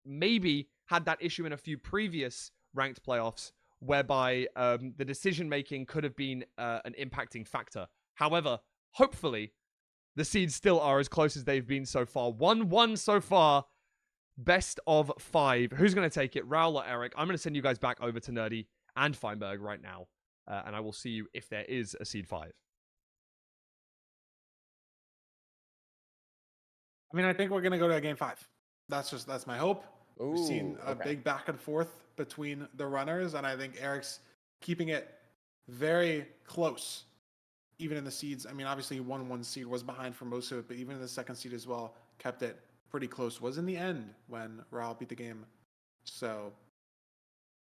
maybe had that issue in a few previous ranked playoffs whereby the decision making could have been an impacting factor. However, hopefully, the seeds still are as close as they've been so far. 1-1 so far. Best of 5. Who's going to take it? Raul or Erik? I'm going to send you guys back over to Nerdy and Feinberg right now. And I will see you if there is a seed 5. I mean, I think we're going to go to a game 5. That's my hope. Ooh, We've seen a okay. big back and forth between the runners, and I think Erik's keeping it very close, even in the seeds. I mean, obviously, 1-1 seed was behind for most of it, but even in the second seed as well, kept it pretty close. Was in the end when Raul beat the game. So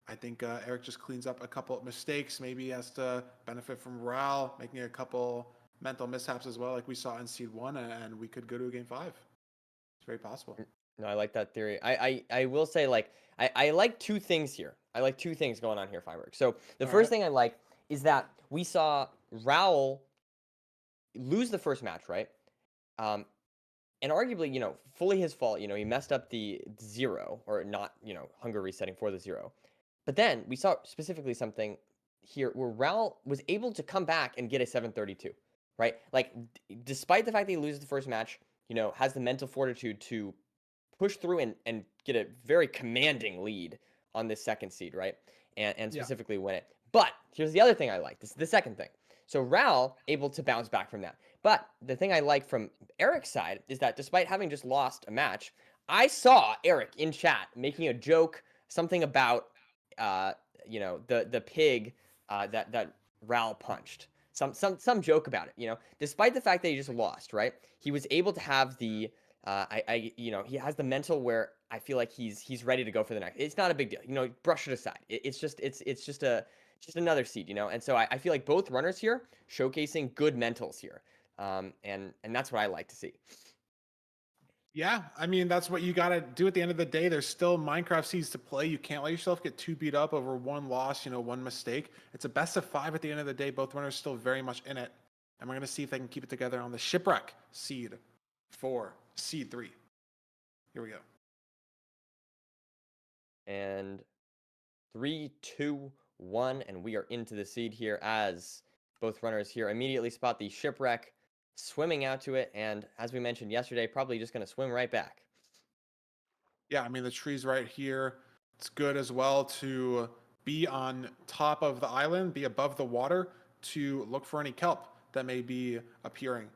I think Erik just cleans up a couple of mistakes. Maybe he has to benefit from Raul making a couple mental mishaps as well, like we saw in seed 1, and we could go to a game 5. It's very possible. No, I like that theory. I will say, like, I like two things here. I like two things going on here, Feinberg. So the first thing I like is that we saw Raul lose the first match, right? And arguably, fully his fault. He messed up the 0, or not, hunger resetting for the 0. But then we saw specifically something here where Raul was able to come back and get a 732, right? Like, despite the fact that he loses the first match, has the mental fortitude to push through and get a very commanding lead on this second seed, right? And specifically win it. But here's the other thing I like. This is the second thing. So Raul able to bounce back from that. But the thing I like from Erik's side is that despite having just lost a match, I saw Erik in chat making a joke, something about the pig that Raul punched. Some joke about it, despite the fact that he just lost, right? He was able to have the he has the mental where I feel like he's ready to go for the next. It's not a big deal, brush it aside. It's just another seed, and so I feel like both runners here showcasing good mentals here, and that's what I like to see. Yeah, I mean, that's what you got to do at the end of the day. There's still Minecraft seeds to play. You can't let yourself get too beat up over one loss, one mistake. It's a best of 5 at the end of the day. Both runners still very much in it. And we're going to see if they can keep it together on the Shipwreck seed 4, seed 3. Here we go. And 3, 2, 1, and we are into the seed here as both runners here immediately spot the Shipwreck, swimming out to it, and as we mentioned yesterday, probably just going to swim right back. Yeah, I mean, the tree's right here. It's good as well to be on top of the island, be above the water, to look for any kelp that may be appearing.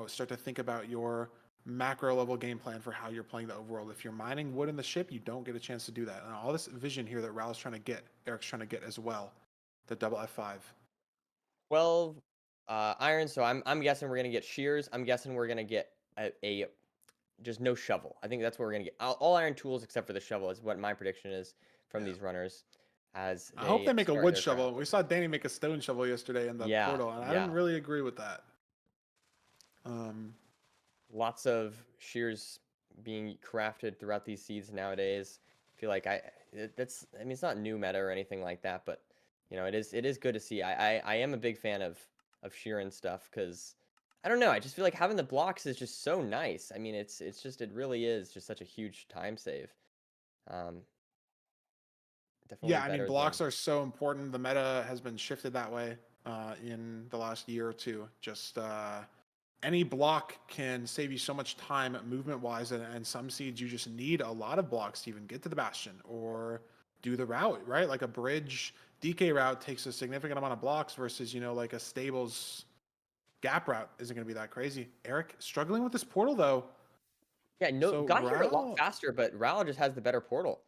Start to think about your macro level game plan for how you're playing the overworld. If you're mining wood in the ship, you don't get a chance to do that. And all this vision here that Raul's trying to get, Erik's trying to get as well, the double F5. 12 iron, so I'm guessing we're going to get shears. I'm guessing we're going to get a just no shovel. I think that's what we're going to get. All iron tools except for the shovel is what my prediction is from these runners. As I hope they make a wood shovel. Craft. We saw Danny make a stone shovel yesterday in the portal, and I didn't really agree with that. Lots of shears being crafted throughout these seeds nowadays. I feel like it's not new meta or anything like that, but it is good to see. I am a big fan of shearing stuff because I don't know. I just feel like having the blocks is just so nice. I mean, it really is just such a huge time save. Definitely. Yeah, I mean, blocks are so important. The meta has been shifted that way in the last year or two. Just any block can save you so much time movement-wise, and some seeds you just need a lot of blocks to even get to the bastion or do the route, right? Like a bridge DK route takes a significant amount of blocks versus, like a stables gap route isn't going to be that crazy. Erik struggling with this portal, though. Yeah, got here a lot faster, but Raul just has the better portal.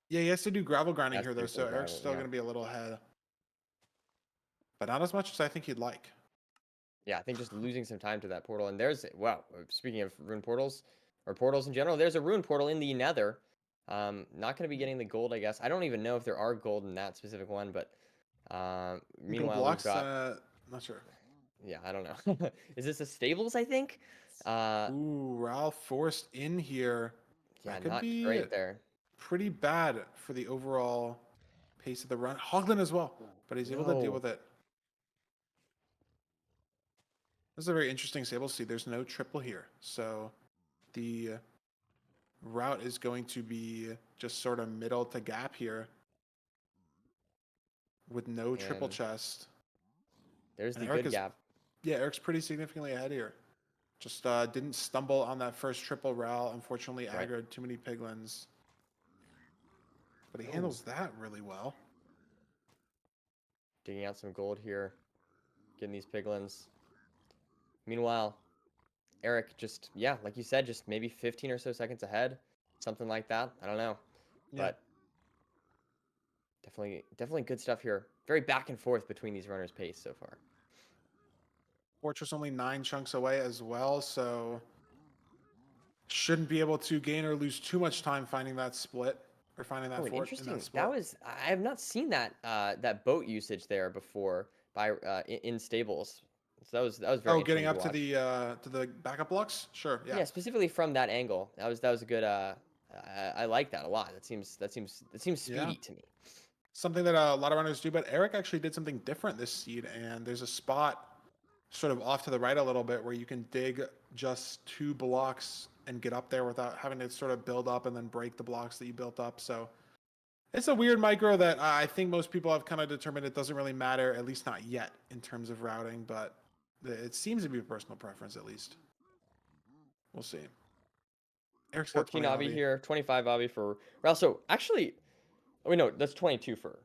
Yeah, he has to do gravel grinding here, though, so Erik's still going to be a little ahead. But not as much as I think he'd like. Yeah, I think just losing some time to that portal. And there's, wow, speaking of rune portals, or portals in general. There's a rune portal in the Nether. Not going to be getting the gold, I guess. I don't even know if there are gold in that specific one, but Gold meanwhile, we've blocks. got, Not sure. yeah, I don't know. Is this a stables, I think? Ooh, Ralph forced in here. Yeah, That could not be great there. pretty bad for the overall pace of the run. Hoglin as well, but he's able to deal No. with it. This is a very interesting stable seed. There's no triple here, so the route is going to be just sort of middle to gap here with no triple And chest. there's And the Erik good is, gap. yeah, Eric's pretty significantly ahead here. Just didn't stumble on that first triple route. Unfortunately, Right. aggroed too many piglins. But he Oh. handles that really well. Digging out some gold here. Getting these piglins. Meanwhile, Erik just, yeah, like you said, just maybe 15 or so seconds ahead. Something like that. I don't know. Yeah. But definitely good stuff here. Very back and forth between these runners' pace so far. Fortress only 9 chunks away as well, so shouldn't be able to gain or lose too much time finding that split or finding that Oh, and fort in interesting. that split. That was, I have not seen that that boat usage there before by in stables. So that was very Oh, interesting getting up to watch. to the backup blocks? Sure, yeah. Yeah, specifically from that angle. That was a good. I like that a lot. That seems Yeah. speedy to me. Something that a lot of runners do, but Erik actually did something different this seed, and there's a spot sort of off to the right a little bit where you can dig just 2 blocks and get up there without having to sort of build up and then break the blocks that you built up. So it's a weird micro that I think most people have kind of determined it doesn't really matter, at least not yet, in terms of routing, but it seems to be a personal preference at least. We'll see. Eric's got 14 20 obby obby. here, 25 obby for Ralph. So actually, oh wait, no, that's 22 for.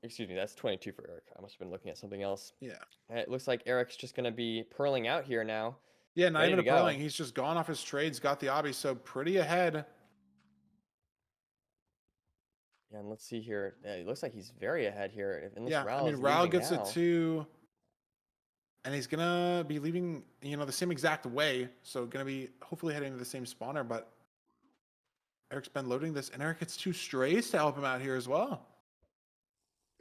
Excuse me, that's 22 for Erik. I must have been looking at something else. Yeah. It looks like Erik's just gonna be purling out here now. Yeah, not Ready even to a purling. go. He's just gone off his trades, got the obby, so pretty ahead. Yeah, and let's see here. It looks like he's very ahead here. Unless Yeah, I Ral mean, is Ral leaving gets now. it too. And he's gonna be leaving, the same exact way. So gonna be hopefully heading to the same spawner, but Eric's been loading this, and Erik gets 2 strays to help him out here as well.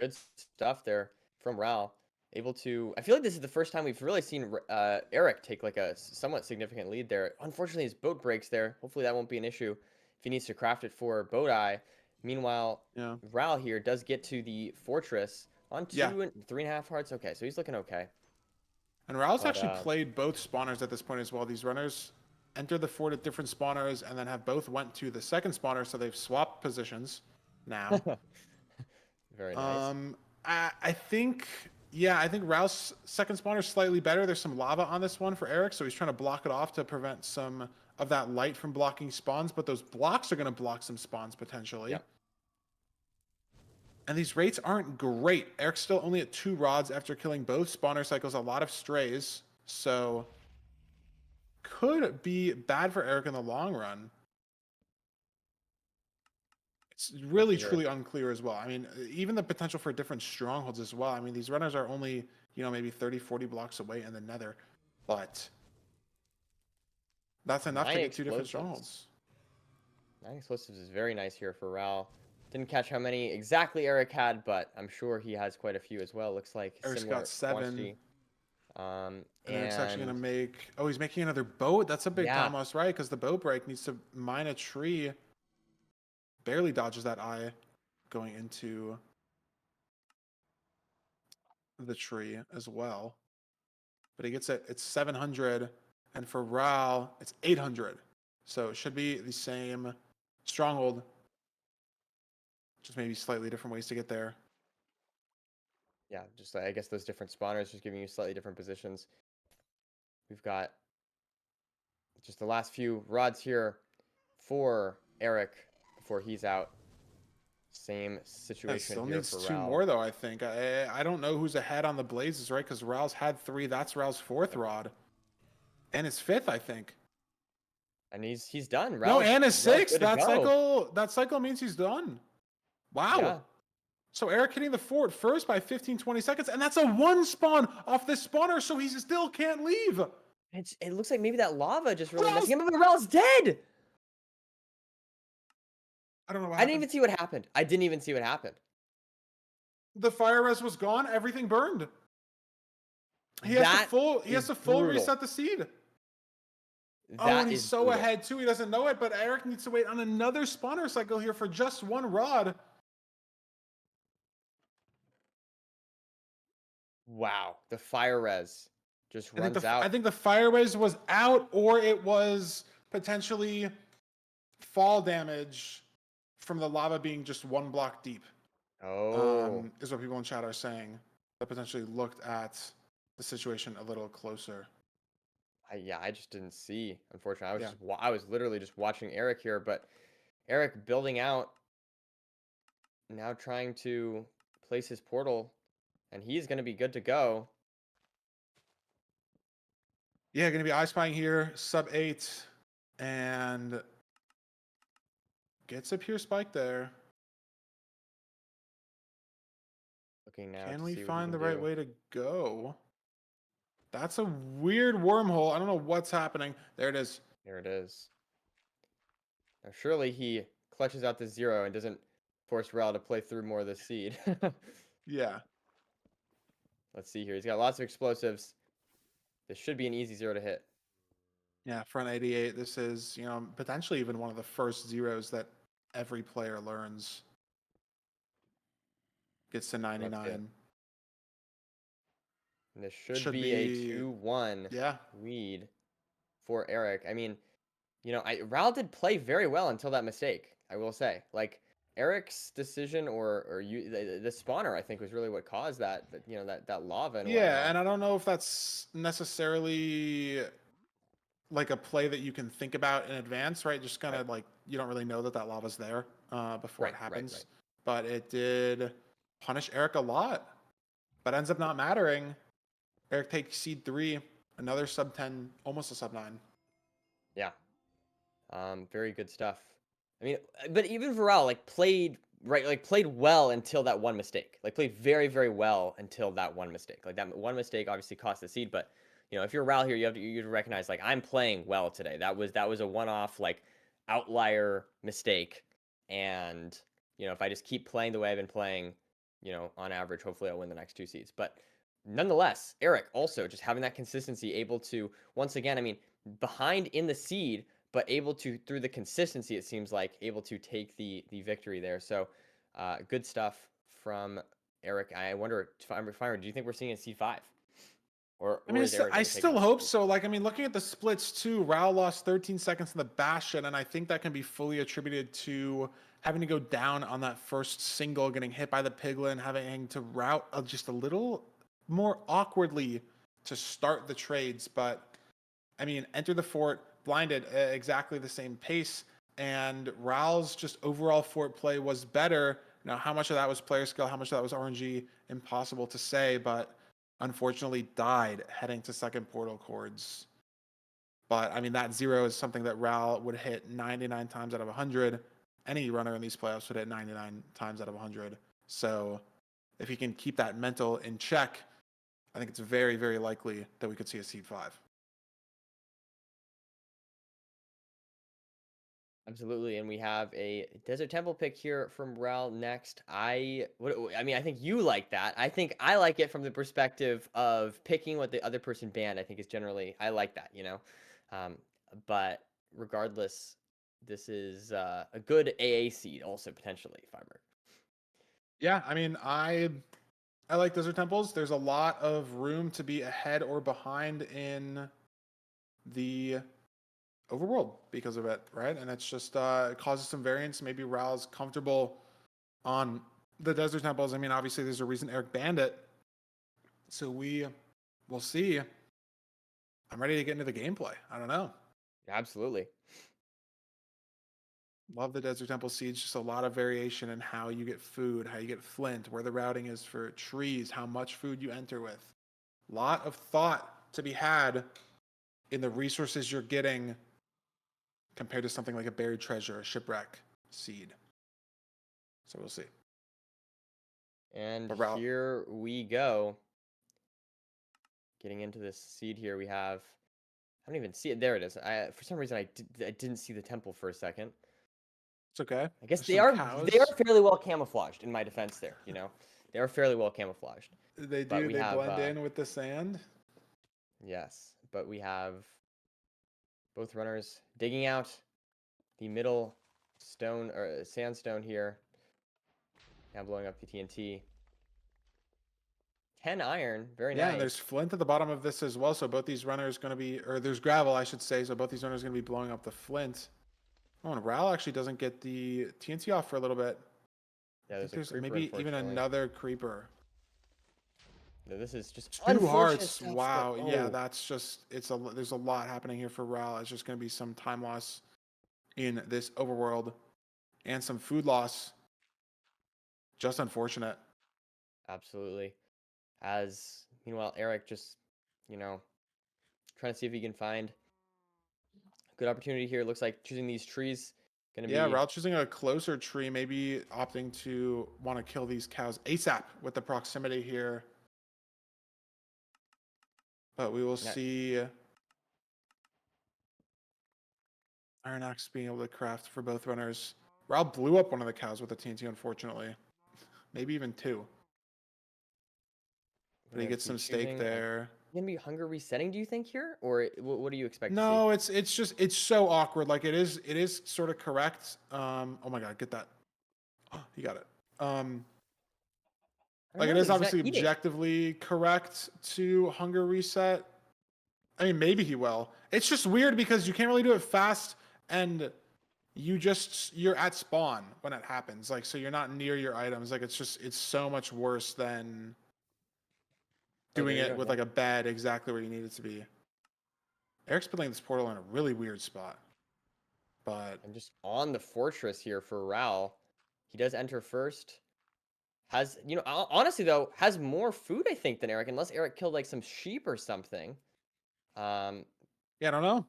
Good stuff there from Ral. Able to. I feel like this is the first time we've really seen Erik take like a somewhat significant lead there. Unfortunately, his boat breaks there. Hopefully, that won't be an issue if he needs to craft it for boat eye. Meanwhile, Yeah. Ral here does get to the fortress on 2 Yeah. and 3.5 hearts. Okay, so he's looking okay. And Ral's But actually played both spawners at this point as well. These runners enter the fort at different spawners and then have both went to the second spawner, so they've swapped positions now. Very nice. I think, yeah, I think Ral's second spawner is slightly better. There's some lava on this one for Erik, so he's trying to block it off to prevent some of that light from blocking spawns, but those blocks are going to block some spawns potentially. Yep. And these rates aren't great. Eric's still only at 2 rods after killing both spawner cycles, a lot of strays, so could be bad for Erik in the long run. It's really truly unclear as well. I mean, even the potential for different strongholds as well. I mean, these runners are only, maybe 30, 40 blocks away in the Nether, but that's enough to 9 get 2 different explosives. strongholds. 9 explosives is very nice here for Ral. Didn't catch how many exactly Erik had, but I'm sure he has quite a few as well. Looks like Erik's similar got 7. quantity. And Erik's actually going to make... Oh, he's making another boat. That's a big time loss, right? Because the boat break needs to mine a tree. Barely dodges that eye going into the tree as well. But he gets it. It's 700. And for Ral, it's 800. So it should be the same stronghold. Just maybe slightly different ways to get there. Yeah, just I guess those different spawners just giving you slightly different positions. We've got just the last few rods here for Erik before he's out. Same situation Still here needs for 2 Ral. more, though, I think. I don't know who's ahead on the blazes, right? Because Ral's had 3. That's Ral's 4th rod. And his 5th, I think. And he's done. No, and his 6th. That That cycle means he's done. Wow. Yeah. So Erik hitting the fort first by 15, 20 seconds, and that's a 1 spawn off this spawner, so he still can't leave. It looks like maybe that lava just really messing him up. Ral's dead. I don't know what I didn't happened. even see what happened. I didn't even see what happened. The fire res was gone. Everything burned. He has That is to full brutal. reset the seed. Oh, and That he's is so brutal. ahead too. He doesn't know it, but Erik needs to wait on another spawner cycle here for just one rod. Wow. The fire res just I think runs out. the fire res was out, or it was potentially fall damage from the lava being just one block deep. Oh. Is what people in chat are saying. That potentially looked at the situation a little closer. Yeah, I just didn't see. Unfortunately, I was Yeah. just I was literally just watching Erik here, but Erik building out, now trying to place his portal, and he's going to be good to go. Yeah, gonna be eye spying here, sub 8, and gets a pure spike there. Looking now Can to we see what he find can the right do. way to go? That's a weird wormhole. I don't know what's happening. There it is. There it is. Now, surely he clutches out the 0 and doesn't force Rel to play through more of the seed. Yeah. Let's see here. He's got lots of explosives. This should be an easy 0 to hit. Yeah, front 88. This is, potentially even one of the first zeros that every player learns. Gets to Let's see it. 99. And this should Should be a be, 2-1 yeah. lead for Erik. I mean, Ral did play very well until that mistake, I will say. Like, Erik's decision the spawner, I think, was really what caused that lava and Yeah, whatnot. and I don't know if that's necessarily like a play that you can think about in advance, right? Just kind of Right, like you don't really know that lava's there before it right, right, happens. right. But it did punish Erik a lot, but ends up not mattering. Erik takes seed 3, another sub 10, almost a sub 9. Yeah. Very good stuff. I mean, but even Varel played well until that one mistake. Like played very, very well until that one mistake. Like that one mistake obviously cost the seed, but if you're Ral here, you have to recognize like I'm playing well today. That was a one-off like outlier mistake, and if I just keep playing the way I've been playing, on average, hopefully I'll win the next 2 seeds. But nonetheless, Erik also just having that consistency, able to once again, I mean, behind in the seed but able to, through the consistency, it seems like, able to take the victory there. So good stuff from Erik. I wonder, Fire, do you think we're seeing a C5? Or is Erik I going to take still another hope seed? so. Like, I mean, looking at the splits too, Rao lost 13 seconds in the Bastion, and I think that can be fully attributed to having to go down on that first single, getting hit by the Piglin, having to route just a little more awkwardly to start the trades. But I mean, enter the fort, blinded, exactly the same pace, and Rao's just overall fort play was better. Now, how much of that was player skill, how much of that was RNG, impossible to say, but unfortunately died heading to second portal chords. But I mean, that 0 is something that Rao would hit 99 times out of 100. Any runner in these playoffs would hit 99 times out of 100. So if he can keep that mental in check, I think it's very, very likely that we could see a seed 5. Absolutely, and we have a Desert Temple pick here from Ral next. I mean, I think you like that. I think I like it from the perspective of picking what the other person banned. I think is generally I like that. Um, but regardless, this is a good AA seed also potentially, Fiber. Yeah, I mean, I like Desert Temples. There's a lot of room to be ahead or behind in the overworld because of it, right? And it's just it causes some variance. Maybe Rao's comfortable on the Desert Temples. I mean, obviously there's a reason Erik banned it. So we'll see. I'm ready to get into the gameplay. I don't know. Absolutely. Love the Desert Temple Siege. Just a lot of variation in how you get food, how you get flint, where the routing is for trees, how much food you enter with. A lot of thought to be had in the resources you're getting compared to something like a buried treasure, a shipwreck seed. So we'll see. And But Ralph, here we go. Getting into this seed here, we have. I don't even see it. There it is. For some reason, I didn't see the temple for a second. It's okay. I guess There's they some are cows. fairly well camouflaged in my defense there, you know. They are fairly well camouflaged. They But do. we They have blend in with the sand. yes, but we have both runners digging out the middle stone or sandstone here. Now blowing up the TNT. 10 iron, very Yeah, and there's nice. flint at the bottom of this as well. So both these runners going to be, or there's gravel, I should say. So both these runners going to be blowing up the flint. Oh, and Ral actually doesn't get the TNT off for a little bit. Yeah, I think there's a there's creeper, maybe even unfortunately. another creeper. No, this is just Two unfortunate hearts. stuff, Wow. but Yeah, oh, that's just there's a lot happening here for Ral. It's just going to be some time loss in this overworld and some food loss. Just unfortunate. absolutely. As meanwhile, Erik just, you know, trying to see if he can find a good opportunity here. Looks like choosing these trees gonna Yeah, be Ral choosing a closer tree, maybe opting to want to kill these cows ASAP with the proximity here. But we will not, see Iron Axe being able to craft for both runners. Ral blew up one of the cows with a TNT, unfortunately. Maybe even two. But he gonna gets be some steak choosing. there. Gonna be hunger resetting, do you think here, or what do you expect to see? No, it's just it's so awkward. Like it is sort of correct. Oh my god, get that. You got it. I don't Like it know though. is He's not obviously eating. objectively correct to hunger reset. I mean, maybe he will. It's just weird because you can't really do it fast, and you're at spawn when it happens. Like, so you're not near your items. Like, it's so much worse than Oh, there doing you it go. with Yeah. like a bed exactly where you need it to be. Eric's building this portal in a really weird spot, but I'm just on the fortress here for Ral. He does enter first. Has honestly though has more food I think than Erik, unless Erik killed like some sheep or something. Um, yeah, I don't know.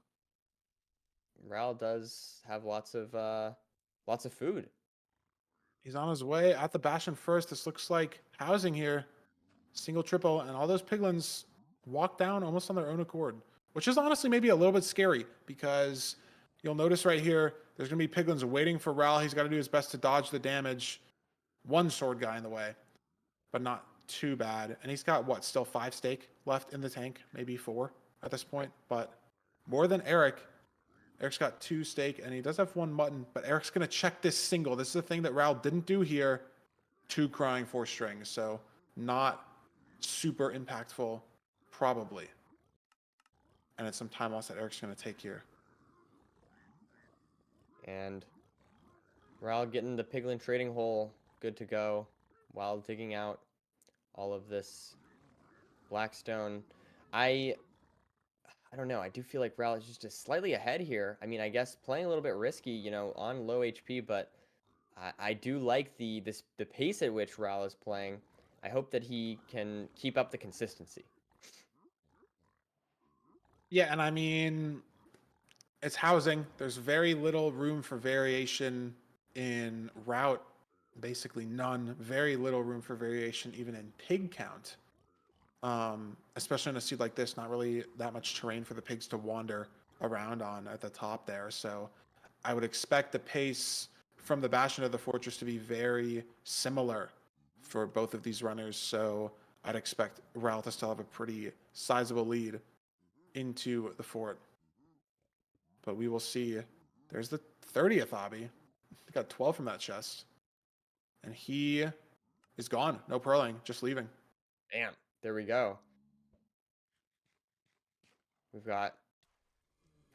Ral does have lots of food. He's on his way at the Bastion first. This looks like housing here. Single, triple, and all those piglins walk down almost on their own accord, which is honestly maybe a little bit scary because you'll notice right here, there's going to be piglins waiting for Ral. He's got to do his best to dodge the damage. One sword guy in the way, but not too bad. And he's got what, still 5 steak left in the tank, maybe 4 at this point, but more than Erik. Erik's got 2 steak and he does have 1 mutton, but Erik's going to check this single. This is the thing that Ral didn't do here. 2 crying, 4 strings. So not super impactful, probably. And it's some time loss that Erik's going to take here. And Ral getting the piglin trading hole good to go while digging out all of this blackstone. I don't know. I do feel like Ral is just slightly ahead here. I mean, I guess playing a little bit risky, on low HP, but I do like the pace at which Ral is playing. I hope that he can keep up the consistency. Yeah, and I mean, it's housing. There's very little room for variation in route. Basically none. Very little room for variation even in pig count. Especially in a seed like this, not really that much terrain for the pigs to wander around on at the top there. So I would expect the pace from the Bastion of the Fortress to be very similar for both of these runners. So I'd expect Ral to still have a pretty sizable lead into the fort. But we will see. There's the 30th obby. He got 12 from that chest. And he is gone. No pearling, just leaving. Damn. There we go. We've got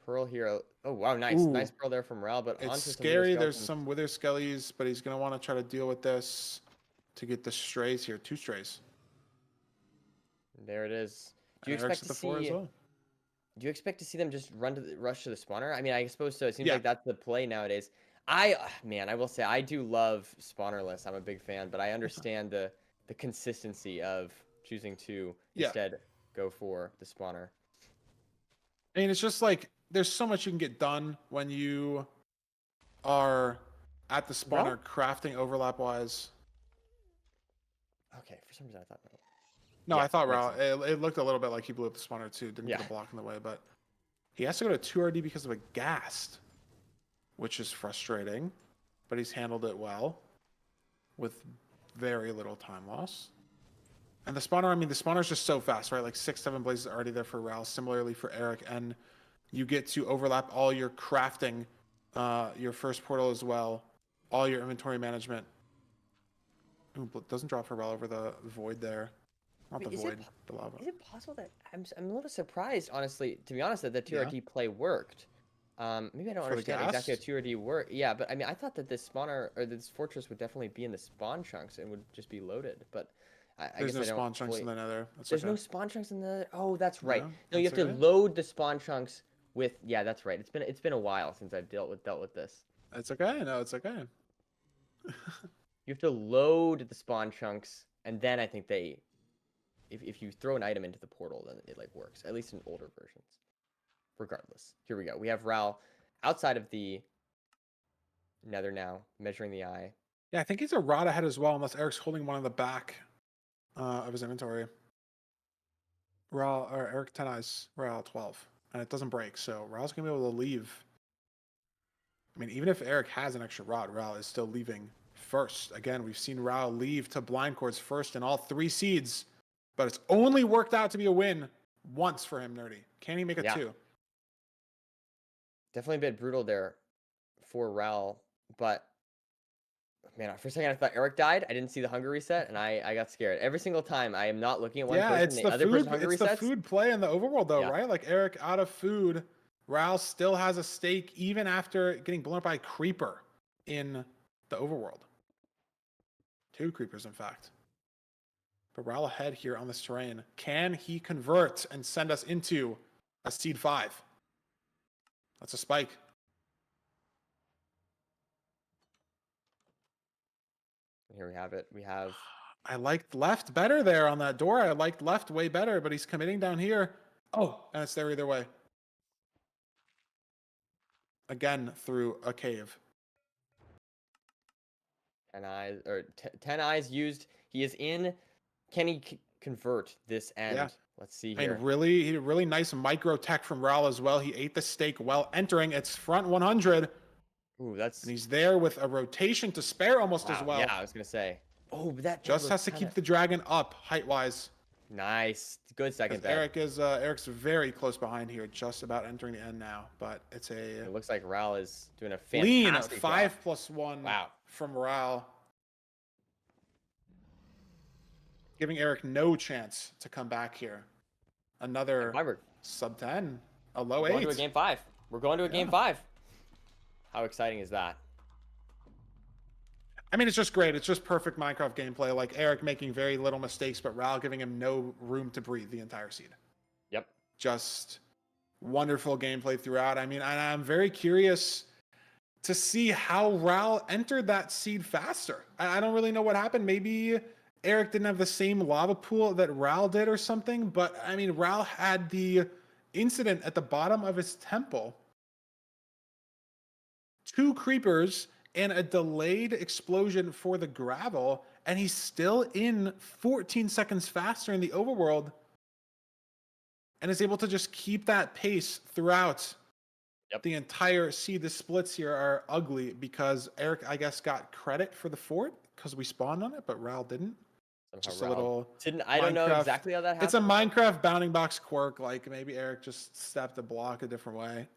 Pearl here. Oh, wow. Nice. Nice Ooh, Pearl there from Ral, but it's onto some Wither scary. There's Skeletons. some Wither Skellies, but he's going to want to try to deal with this to get the strays here. 2 strays. There it is. Do you And Eric's expect at to the 4 as see... well. Do you expect to see them just rush to the spawner? I mean, I suppose so. It seems Yeah. like that's the play nowadays. Man, I will say I do love spawnerless. I'm a big fan, but I understand the consistency of choosing to Yeah. instead go for the spawner. I mean, it's just like there's so much you can get done when you are at the Ral? spawner crafting overlap wise. Okay, for some reason I thought no. No, Yeah, I thought makes Ral. sense. It looked a little bit like he blew up the spawner too. Didn't Yeah. get a block in the way, but he has to go to 2 RD because of a ghast, which is frustrating. but he's handled it well with very little time loss. And the spawner, I mean, the spawner's just so fast, right? Like 6-7 blazes are already there for Ral, similarly for Erik, and you get to overlap all your crafting, your first portal as well, all your inventory management. Ooh, but it doesn't drop for Ral over the void there. Not Wait, the void, the lava. Is it possible that I'm a little surprised, honestly, to be honest, that the Yeah. 2RD play worked? Maybe I don't For the understand exactly how gas? 2RD work. Yeah, but I mean, I thought that this spawner or this fortress would definitely be in the spawn chunks and would just be loaded. But I There's guess no I don't spawn chunks fully... in the nether. That's There's okay. no spawn chunks in the... Oh, that's right. No, No, you have that's to okay. load the spawn chunks with... Yeah, that's right. It's been a while since I've dealt with this. It's okay. No, it's okay. You have to load the spawn chunks, and then I think they... If you throw an item into the portal, then it like works. At least in older versions. Regardless, here we go. We have Ral outside of the nether now, measuring the eye. Yeah, I think he's a rod ahead as well, unless Erik's holding one in the back of his inventory. Ral or Erik 10 eyes, Ral 12, and it doesn't break, so Ral's gonna be able to leave. I mean, even if Erik has an extra rod, Ral is still leaving first. Again, we've seen Ral leave to blind cords first in all 3 seeds, but it's only worked out to be a win once for him, Nerdy. Can he make a 2? Definitely a bit brutal there for Ral, but man, for a second I thought Erik died. I didn't see the hunger reset, and I got scared. Every single time I am not looking at one person, It's the the other food. person hunger It's resets. the food play in the overworld, though, Yeah. right? Like Erik out of food, Ral still has a stake even after getting blown up by a creeper in the overworld. 2 creepers, in fact. But Ral ahead here on this terrain. Can he convert and send us into a seed 5? That's a spike. Here we have it. We have... I liked left better there on that door. I liked left way better, but he's committing down here. Oh, and it's there either way. Again, through a cave. 10 eyes, or 10 eyes used. He is in. Can he convert this end? Yeah. Let's see I here. mean, really nice micro tech from Ral as well. He ate the stake while entering. It's front 100. Ooh, that's... And he's there with a rotation to spare almost as Wow, well. yeah, I was going to say. Oh, but that Just looks has to keep the dragon up height-wise. Nice. Good second bet. Erik's very close behind here, just about entering the end now. But it's a It looks like Ral is doing a lean fantastic 5+1 Wow. from Ral. Giving Erik no chance to come back here. Another sub 10, a low 8. We're going to a game 5. We're going to a game 5. How exciting is that? I mean, it's just great. It's just perfect Minecraft gameplay. Like Erik making very little mistakes, but Ral giving him no room to breathe the entire seed. Yep. Just wonderful gameplay throughout. I mean, I'm very curious to see how Ral entered that seed faster. I don't really know what happened. Maybe Erik didn't have the same lava pool that Ral did or something, but I mean, Ral had the incident at the bottom of his temple. 2 creepers and a delayed explosion for the gravel, and he's still in 14 seconds faster in the overworld and is able to just keep that pace throughout the entire seed. The splits here are ugly because Erik, I guess, got credit for the fort because we spawned on it, but Ral didn't. Just a little didn't. I don't know exactly how that happened. It's a Minecraft bounding box quirk. Like maybe Erik just stepped the block a different way.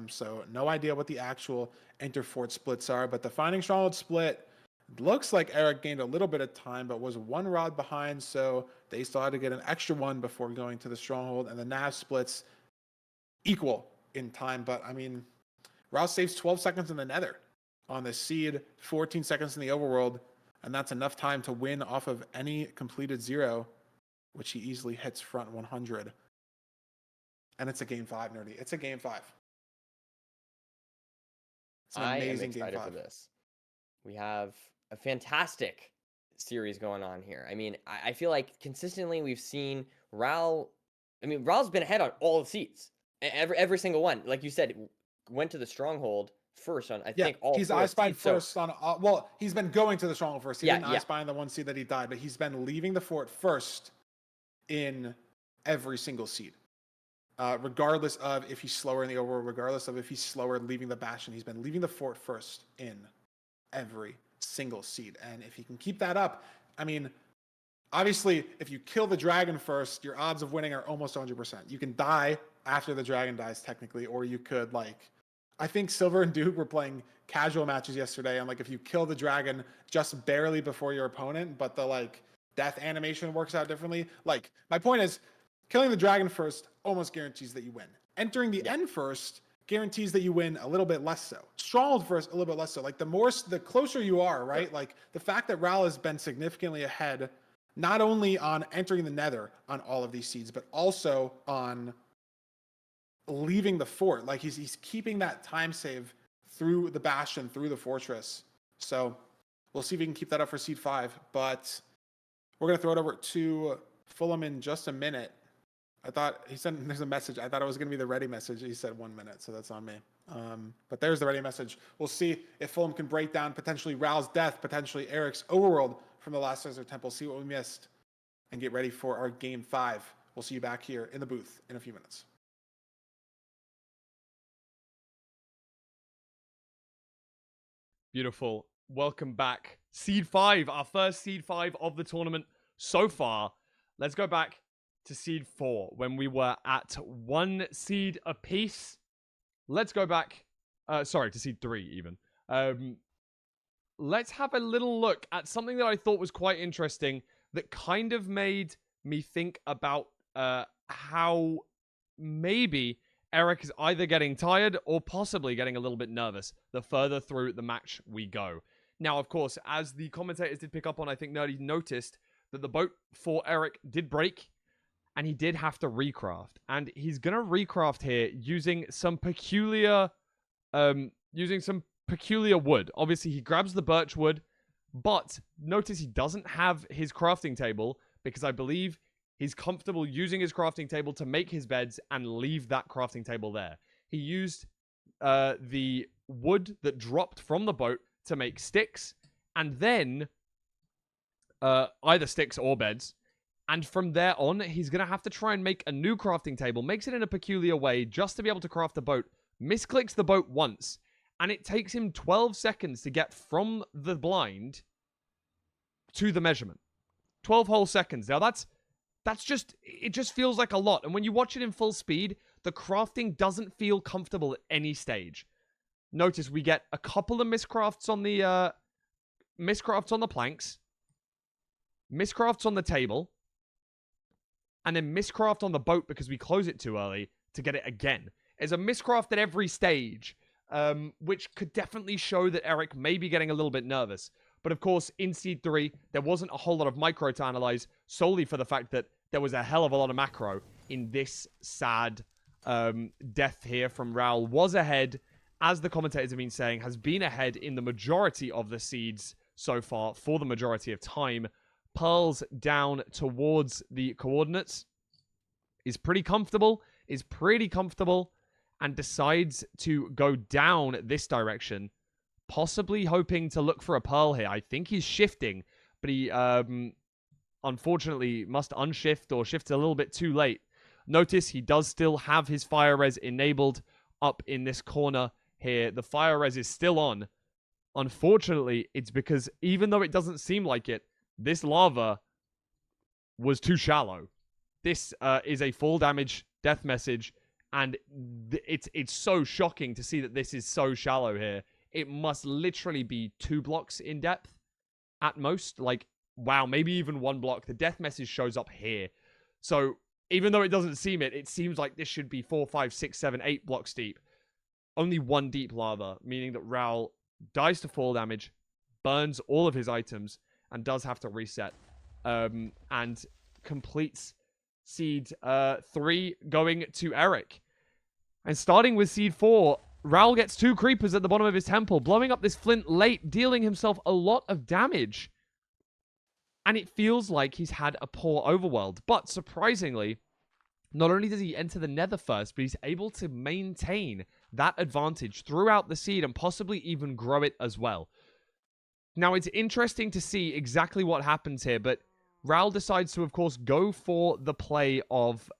So no idea what the actual enter fort splits are, but the finding stronghold split looks like Erik gained a little bit of time, but was 1 rod behind. So they still had to get an extra 1 before going to the stronghold, and the nav splits equal in time. But I mean, Ral saves 12 seconds in the nether on the seed, 14 seconds in the overworld. And that's enough time to win off of any completed 0, which he easily hits front 100. And it's a game 5, Nerdy. It's a game 5. It's an amazing game 5. I am excited for this. We have a fantastic series going on here. I mean, I feel like consistently we've seen Ral. I mean, Ral's been ahead on all the seeds. Every single one. Like you said, went to the stronghold first on, I think, all he's 4 I Spy seeds, first on, well, he's been going to the stronghold first. He didn't I Spy on the 1 seed that he died, but he's been leaving the fort first in every single seed. Regardless of if he's slower in the overworld, regardless of if he's slower leaving the bastion, he's been leaving the fort first in every single seed. And if he can keep that up, I mean, obviously, if you kill the dragon first, your odds of winning are almost 100%. You can die after the dragon dies, technically, or you could, like, I think Silver and Duke were playing casual matches yesterday, and, like, if you kill the dragon just barely before your opponent, but the, like, death animation works out differently. Like, my point is, killing the dragon first almost guarantees that you win. Entering the end first guarantees that you win a little bit less so. Stalled first, a little bit less so. Like, the closer you are, right? Like, the fact that Ral has been significantly ahead, not only on entering the nether on all of these seeds, but also on leaving the fort. Like, he's keeping that time save through the bastion, through the fortress. So we'll see if we can keep that up for seed 5. But we're going to throw it over to Fulham in just a minute. I thought he sent, there's a message. I thought it was going to be the ready message. He said 1 minute, so that's on me. But there's the ready message. We'll see if Fulham can break down potentially Ral's death, potentially Erik's overworld from the last Desert Temple, see what we missed, and get ready for our game 5. We'll see you back here in the booth in a few minutes. Beautiful. Welcome back. Seed 5, our first Seed 5 of the tournament so far. Let's go back to Seed 4 when we were at 1 seed apiece. Let's go back, to Seed 3 even. Let's have a little look at something that I thought was quite interesting that kind of made me think about how maybe Erik is either getting tired or possibly getting a little bit nervous the further through the match we go. Now, of course, as the commentators did pick up on, I think Nerdy noticed that the boat for Erik did break and he did have to recraft. And he's going to recraft here using some peculiar wood. Obviously, he grabs the birch wood, but notice he doesn't have his crafting table because I believe he's comfortable using his crafting table to make his beds and leave that crafting table there. He used the wood that dropped from the boat to make sticks, and then either sticks or beds. And from there on, he's going to have to try and make a new crafting table, makes it in a peculiar way just to be able to craft the boat, misclicks the boat once, and it takes him 12 seconds to get from the blind to the measurement. 12 whole seconds. Now, it just feels like a lot. And when you watch it in full speed, the crafting doesn't feel comfortable at any stage. Notice we get a couple of miscrafts on the planks, miscrafts on the table, and then miscraft on the boat because we close it too early to get it again. There's a miscraft at every stage, which could definitely show that Erik may be getting a little bit nervous. But of course, in Seed 3, there wasn't a whole lot of micro to analyze, solely for the fact that there was a hell of a lot of macro in this sad death here from Ral. Was ahead, as the commentators have been saying, has been ahead in the majority of the seeds so far for the majority of time. Pearls down towards the coordinates. Is pretty comfortable, and decides to go down this direction, possibly hoping to look for a pearl here. I think he's shifting, but he unfortunately must unshift or shift a little bit too late. Notice he does still have his fire res enabled up in this corner here. The fire res is still on. Unfortunately, it's because even though it doesn't seem like it, this lava was too shallow. This is a full damage death message, and it's so shocking to see that this is so shallow here. It must literally be 2 blocks in depth at most. Like, wow, maybe even 1 block. The death message shows up here. So even though it doesn't seem it, it seems like this should be 4, 5, 6, 7, 8 blocks deep. Only 1 deep lava, meaning that Ral dies to fall damage, burns all of his items, and does have to reset. And completes Seed 3 going to Erik. And starting with Seed 4, Ral gets 2 creepers at the bottom of his temple, blowing up this flint late, dealing himself a lot of damage. And it feels like he's had a poor overworld. But surprisingly, not only does he enter the nether first, but he's able to maintain that advantage throughout the seed and possibly even grow it as well. Now, it's interesting to see exactly what happens here, but Ral decides to, of course, go for the play of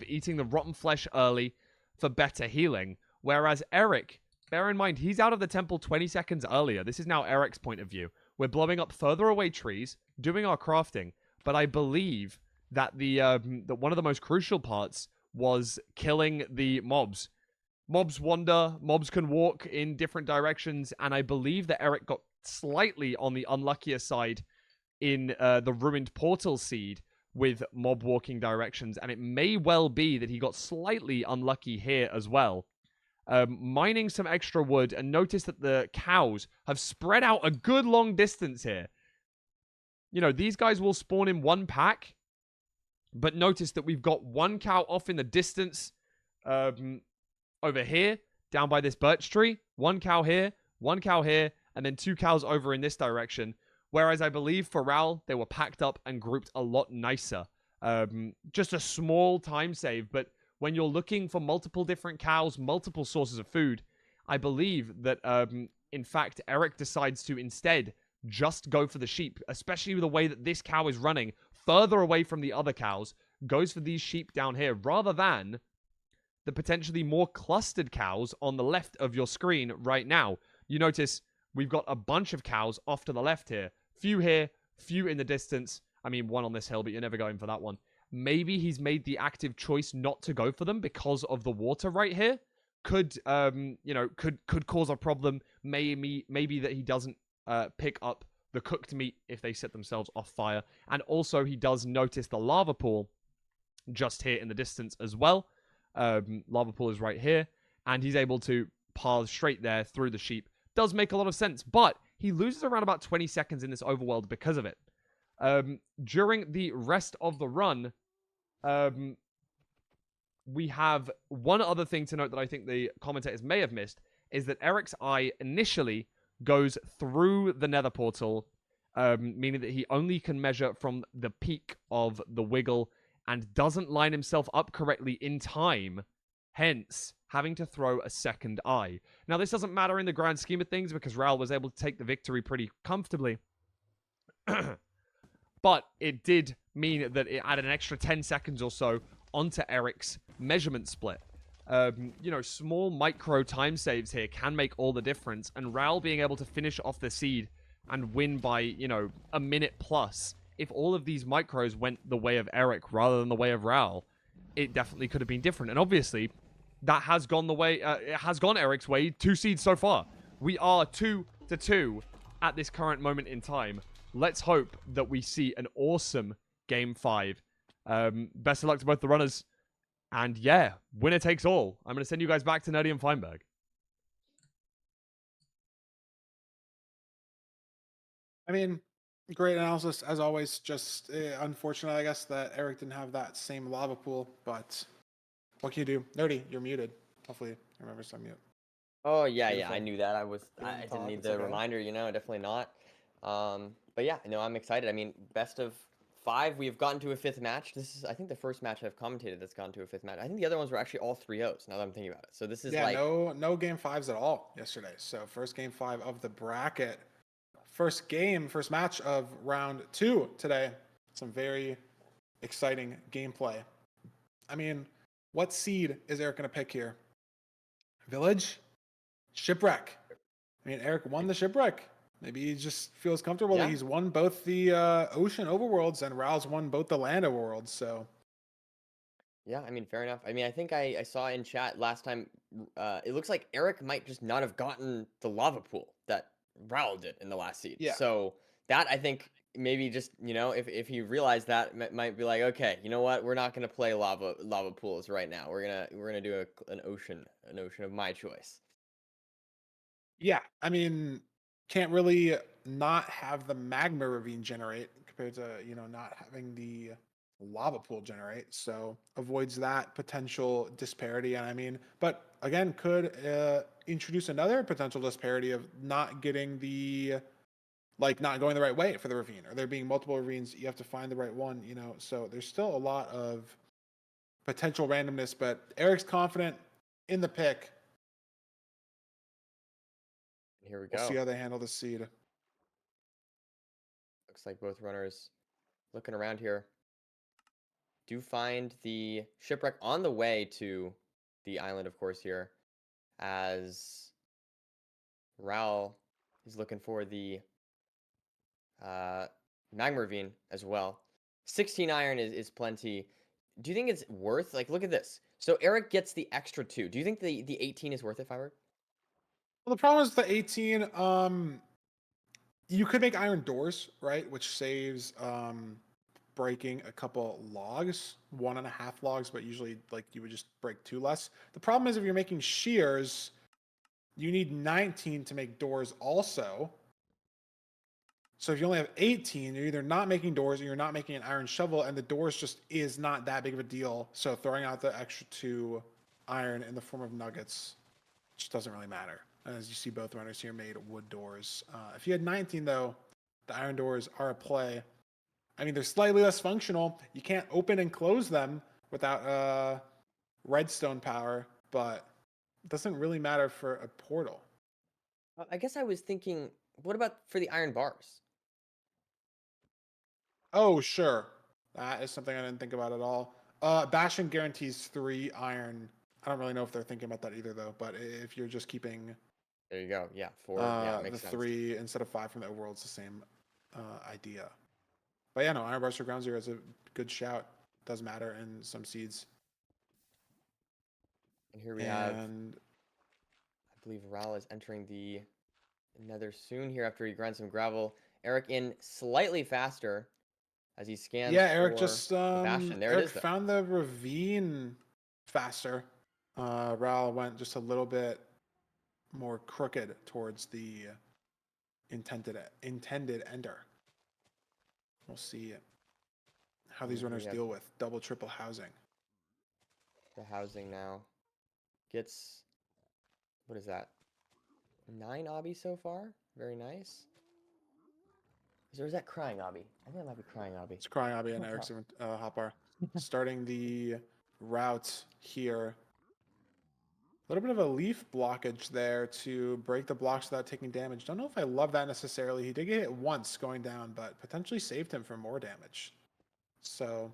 eating the rotten flesh early for better healing, whereas Erik bear in mind, he's out of the temple 20 seconds earlier. This is now Erik's point of view. We're blowing up further away trees, doing our crafting, but I believe that that one of the most crucial parts was killing the mobs. Mobs wander, mobs can walk in different directions, and I believe that Erik got slightly on the unluckier side in the ruined portal seed with mob walking directions, and it may well be that he got slightly unlucky here as well. Mining some extra wood, and notice that the cows have spread out a good long distance here. You know, these guys will spawn in one pack, but notice that we've got one cow off in the distance over here, down by this birch tree. One cow here, and then 2 cows over in this direction. Whereas I believe for Ral, they were packed up and grouped a lot nicer. Just a small time save, but when you're looking for multiple different cows, multiple sources of food, I believe that, in fact, Erik decides to instead just go for the sheep, especially with the way that this cow is running further away from the other cows, goes for these sheep down here, rather than the potentially more clustered cows on the left of your screen right now. You notice we've got a bunch of cows off to the left here. Few here, few in the distance. I mean, one on this hill, but you're never going for that one. Maybe he's made the active choice not to go for them because of the water right here. Could cause a problem. Maybe that he doesn't pick up the cooked meat if they set themselves off fire. And also he does notice the lava pool just here in the distance as well. Lava pool is right here, and he's able to path straight there through the sheep. Does make a lot of sense, but he loses around about 20 seconds in this overworld because of it. During the rest of the run, we have one other thing to note that I think the commentators may have missed, is that Erik's eye initially goes through the nether portal, meaning that he only can measure from the peak of the wiggle and doesn't line himself up correctly in time, hence having to throw a second eye. Now, this doesn't matter in the grand scheme of things because Ral was able to take the victory pretty comfortably. But it did mean that it added an extra 10 seconds or so onto Erik's measurement split. Small micro time saves here can make all the difference, and Ral being able to finish off the seed and win by, a minute plus, if all of these micros went the way of Erik rather than the way of Ral, it definitely could have been different. And obviously, that has gone the way, it has gone Erik's way, 2 seeds so far. We are 2-2 at this current moment in time. Let's hope that we see an awesome Game 5. Best of luck to both the runners. And yeah, winner takes all. I'm going to send you guys back to Nerdy and Feinberg. I mean, great analysis as always. Just unfortunate, I guess, that Erik didn't have that same lava pool. But what can you do? Nerdy, you're muted. Hopefully, you remember to unmute. Oh yeah, Beautiful. I knew that. I didn't need the reminder, definitely not. But yeah, no, I'm excited. I mean, best of 5. We've gotten to a 5th match. This is, I think, the first match I've commentated that's gone to a 5th match. I think the other ones were actually all 3-0s. Now that I'm thinking about it, so this is no Game 5s at all yesterday. So first Game 5 of the bracket. First match of round 2 today. Some very exciting gameplay. I mean, what seed is Erik going to pick here? Village? Shipwreck? I mean, Erik won the Shipwreck. Maybe he just feels comfortable that he's won both the ocean overworlds and Ral's won both the land overworlds. So, yeah, I mean, fair enough. I mean, I think I saw in chat last time, it looks like Erik might just not have gotten the lava pool that Ral did in the last seed. Yeah. So that, I think, maybe just, if he realized that, might be like, okay, you know what, we're not gonna play lava pools right now. We're gonna do an ocean of my choice. Yeah, I mean, can't really not have the magma ravine generate compared to, not having the lava pool generate. So avoids that potential disparity. And I mean, but again, could introduce another potential disparity of not getting not going the right way for the ravine, or there being multiple ravines. You have to find the right one, so there's still a lot of potential randomness, but Erik's confident in the pick. Here we go. We'll see how they handle the seed. Looks like both runners looking around here do find the shipwreck on the way to the island, of course, here, as Ral is looking for the magma ravine as well. 16 iron is plenty. Do you think it's worth, like, look at this. So Erik gets the extra 2. Do you think the 18 is worth it, Firework? Well, the problem is the 18. You could make iron doors, right? Which saves breaking a couple logs, 1.5 logs, but usually like you would just break 2 less. The problem is if you're making shears, you need 19 to make doors also. So if you only have 18, you're either not making doors or you're not making an iron shovel, and the doors just is not that big of a deal. So throwing out the extra 2 iron in the form of nuggets just doesn't really matter. As you see, both runners here made wood doors. If you had 19, though, the iron doors are a play. I mean, they're slightly less functional. You can't open and close them without redstone power, but it doesn't really matter for a portal. I guess I was thinking, what about for the iron bars? Oh, sure. That is something I didn't think about at all. Bastion guarantees 3 iron. I don't really know if they're thinking about that either, though. But if you're just keeping There you go. Yeah, 4. Yeah, the makes sense. 3 instead of 5 from the overworld, it's the same idea. But yeah, no, iron bars for ground zero is a good shout. Does matter in some seeds. And here we have, And I believe Ral is entering the nether soon here after he grinds some gravel. Erik in slightly faster as he scans yeah, Erik for just the bastion. There it Erik is, though. found the ravine faster. Ral went just a little bit more crooked towards the intended ender. We'll see how these And here runners we have deal with double triple housing. the housing now. Gets, what is that? 9 obby so far. Very nice. Or is that crying obby? I think that might be crying obby. It's Cryobi and Eric's hotbar. Starting the route here. A little bit of a leaf blockage there to break the blocks without taking damage. Don't know if I love that necessarily. He did get hit once going down, but potentially saved him from more damage. So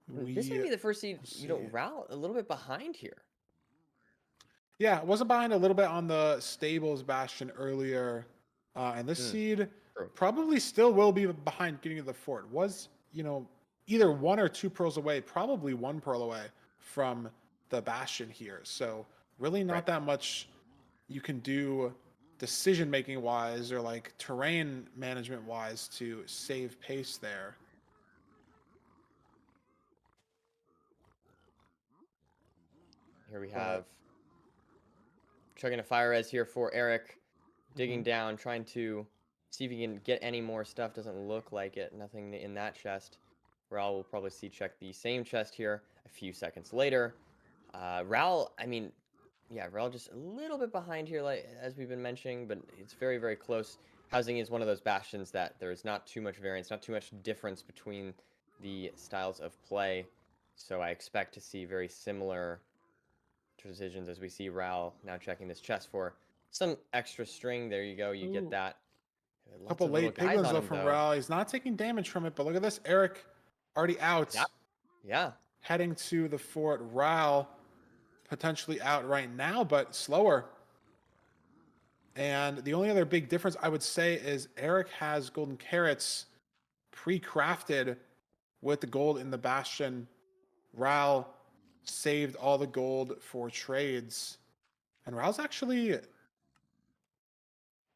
This may be the first seed, see. Ral a little bit behind here. Yeah, it wasn't behind a little bit on the stables bastion earlier. And this seed True. probably still will be behind getting to the fort. Was, either 1 or 2 pearls away, probably 1 pearl away from the bastion here. So really not Right. that much you can do decision making wise or like terrain management wise to save pace there. Here we have chugging a fire res here for Erik. Digging down, trying to see if he can get any more stuff. Doesn't look like it. Nothing in that chest. Ral will probably see check the same chest here a few seconds later. Ral, I mean, yeah, Ral just a little bit behind here, like as we've been mentioning, but it's very, very close. Housing is one of those bastions that there is not too much variance, not too much difference between the styles of play. So I expect to see very similar decisions as we see Ral now checking this chest for some extra string. There you go. You get that. A Lots couple of little late guys piglins on though him, from though. Ral. He's not taking damage from it, but look at this. Erik already out. Yeah. Yeah. Heading to the fort. Ral potentially out right now, but slower. And the only other big difference I would say is Erik has golden carrots pre-crafted with the gold in the bastion. Ral saved all the gold for trades. And Ral's actually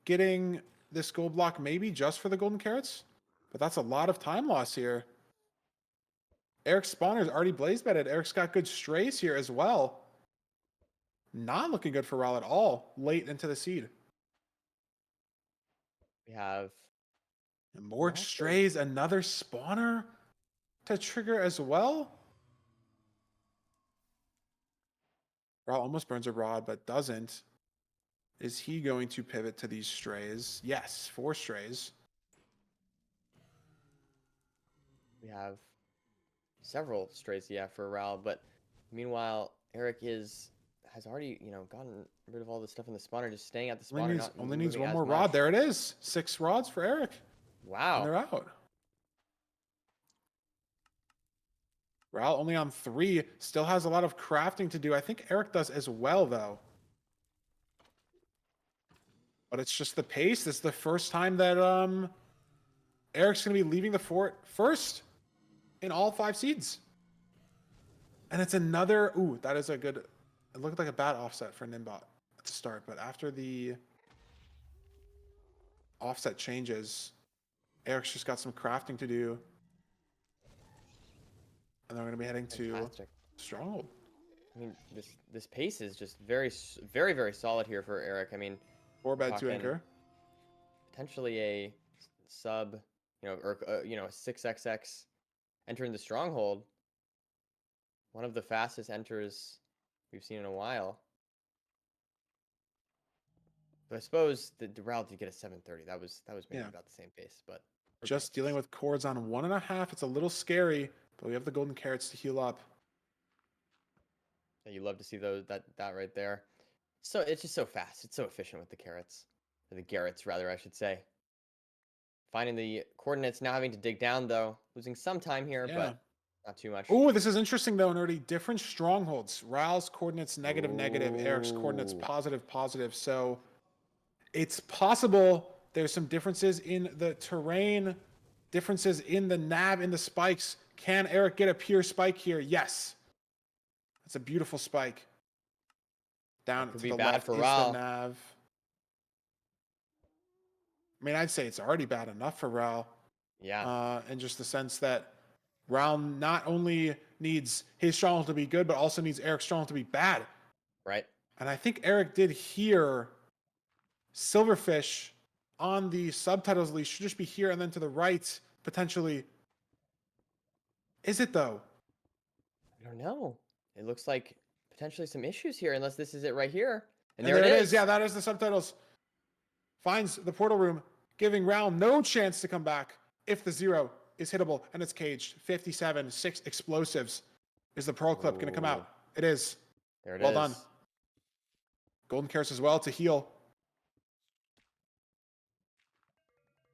getting this gold block maybe just for the golden carrots. But that's a lot of time loss here. Erik's spawner's already blaze bedded. Erik's got good strays here as well. Not looking good for Ral at all late into the seed. We have And more Not good. strays, another spawner to trigger as well. Ral almost burns a rod, but doesn't. Is he going to pivot to these strays? Yes, 4 strays. we have several strays, yeah, for Ral, but meanwhile, Erik has already, gotten rid of all the stuff in the spawner, just staying at the spawner, not Only needs moving one as more much. rod. There it is. 6 rods for Erik. And Wow. they're out. Ral only on 3. Still has a lot of crafting to do. I think Erik does as well, though. But it's just the pace. This is the first time that Erik's going to be leaving the fort first in all 5 seeds. And it's another... Ooh, that is a good... It looked like a bad offset for Nimbot at the start. But after the offset changes, Erik's just got some crafting to do. And they're going to be heading Fantastic. to Stronghold. I mean, this pace is just very, very solid here for Erik. I mean, 4 bed, 2 talking anchor. potentially a sub, or a 6xx entering the stronghold. One of the fastest enters we've seen in a while. But I suppose the Doral did get a 730. That was maybe Yeah. about the same pace, but Just dealing with cords on 1.5. It's a little scary, but we have the golden carrots to heal up. yeah, you love to see that right there. So it's just so fast. It's so efficient with the carrots, or the Garrets rather, I should say. Finding the coordinates, now having to dig down though, losing some time here, Yeah. but not too much. Oh, this is interesting though, Nerdy. Different strongholds. Ral's coordinates negative, negative. Erik's coordinates Ooh. positive, positive. So it's possible there's some differences in the terrain, differences in the nav, in the spikes. Can Erik get a pure spike here? Yes. That's a beautiful spike. Down could to be the bad left for is the Ral. nav. I mean, I'd say it's already bad enough for Ral. Yeah. In just the sense that Ral not only needs his stronghold to be good, but also needs Erik's stronghold to be bad. Right. And I think Erik did hear Silverfish on the subtitles. At least should just be here and then to the right, potentially. Is it though? I don't know. It looks like potentially some issues here, unless this is it right here. And there there it it is. Yeah, that is the subtitles. Finds the portal room, giving Ral no chance to come back if the 0 is hittable and it's caged. 57, 6 explosives. Is the pearl clip going to come Ooh. out? It is. There it Well is. done. Golden carrots as well to heal.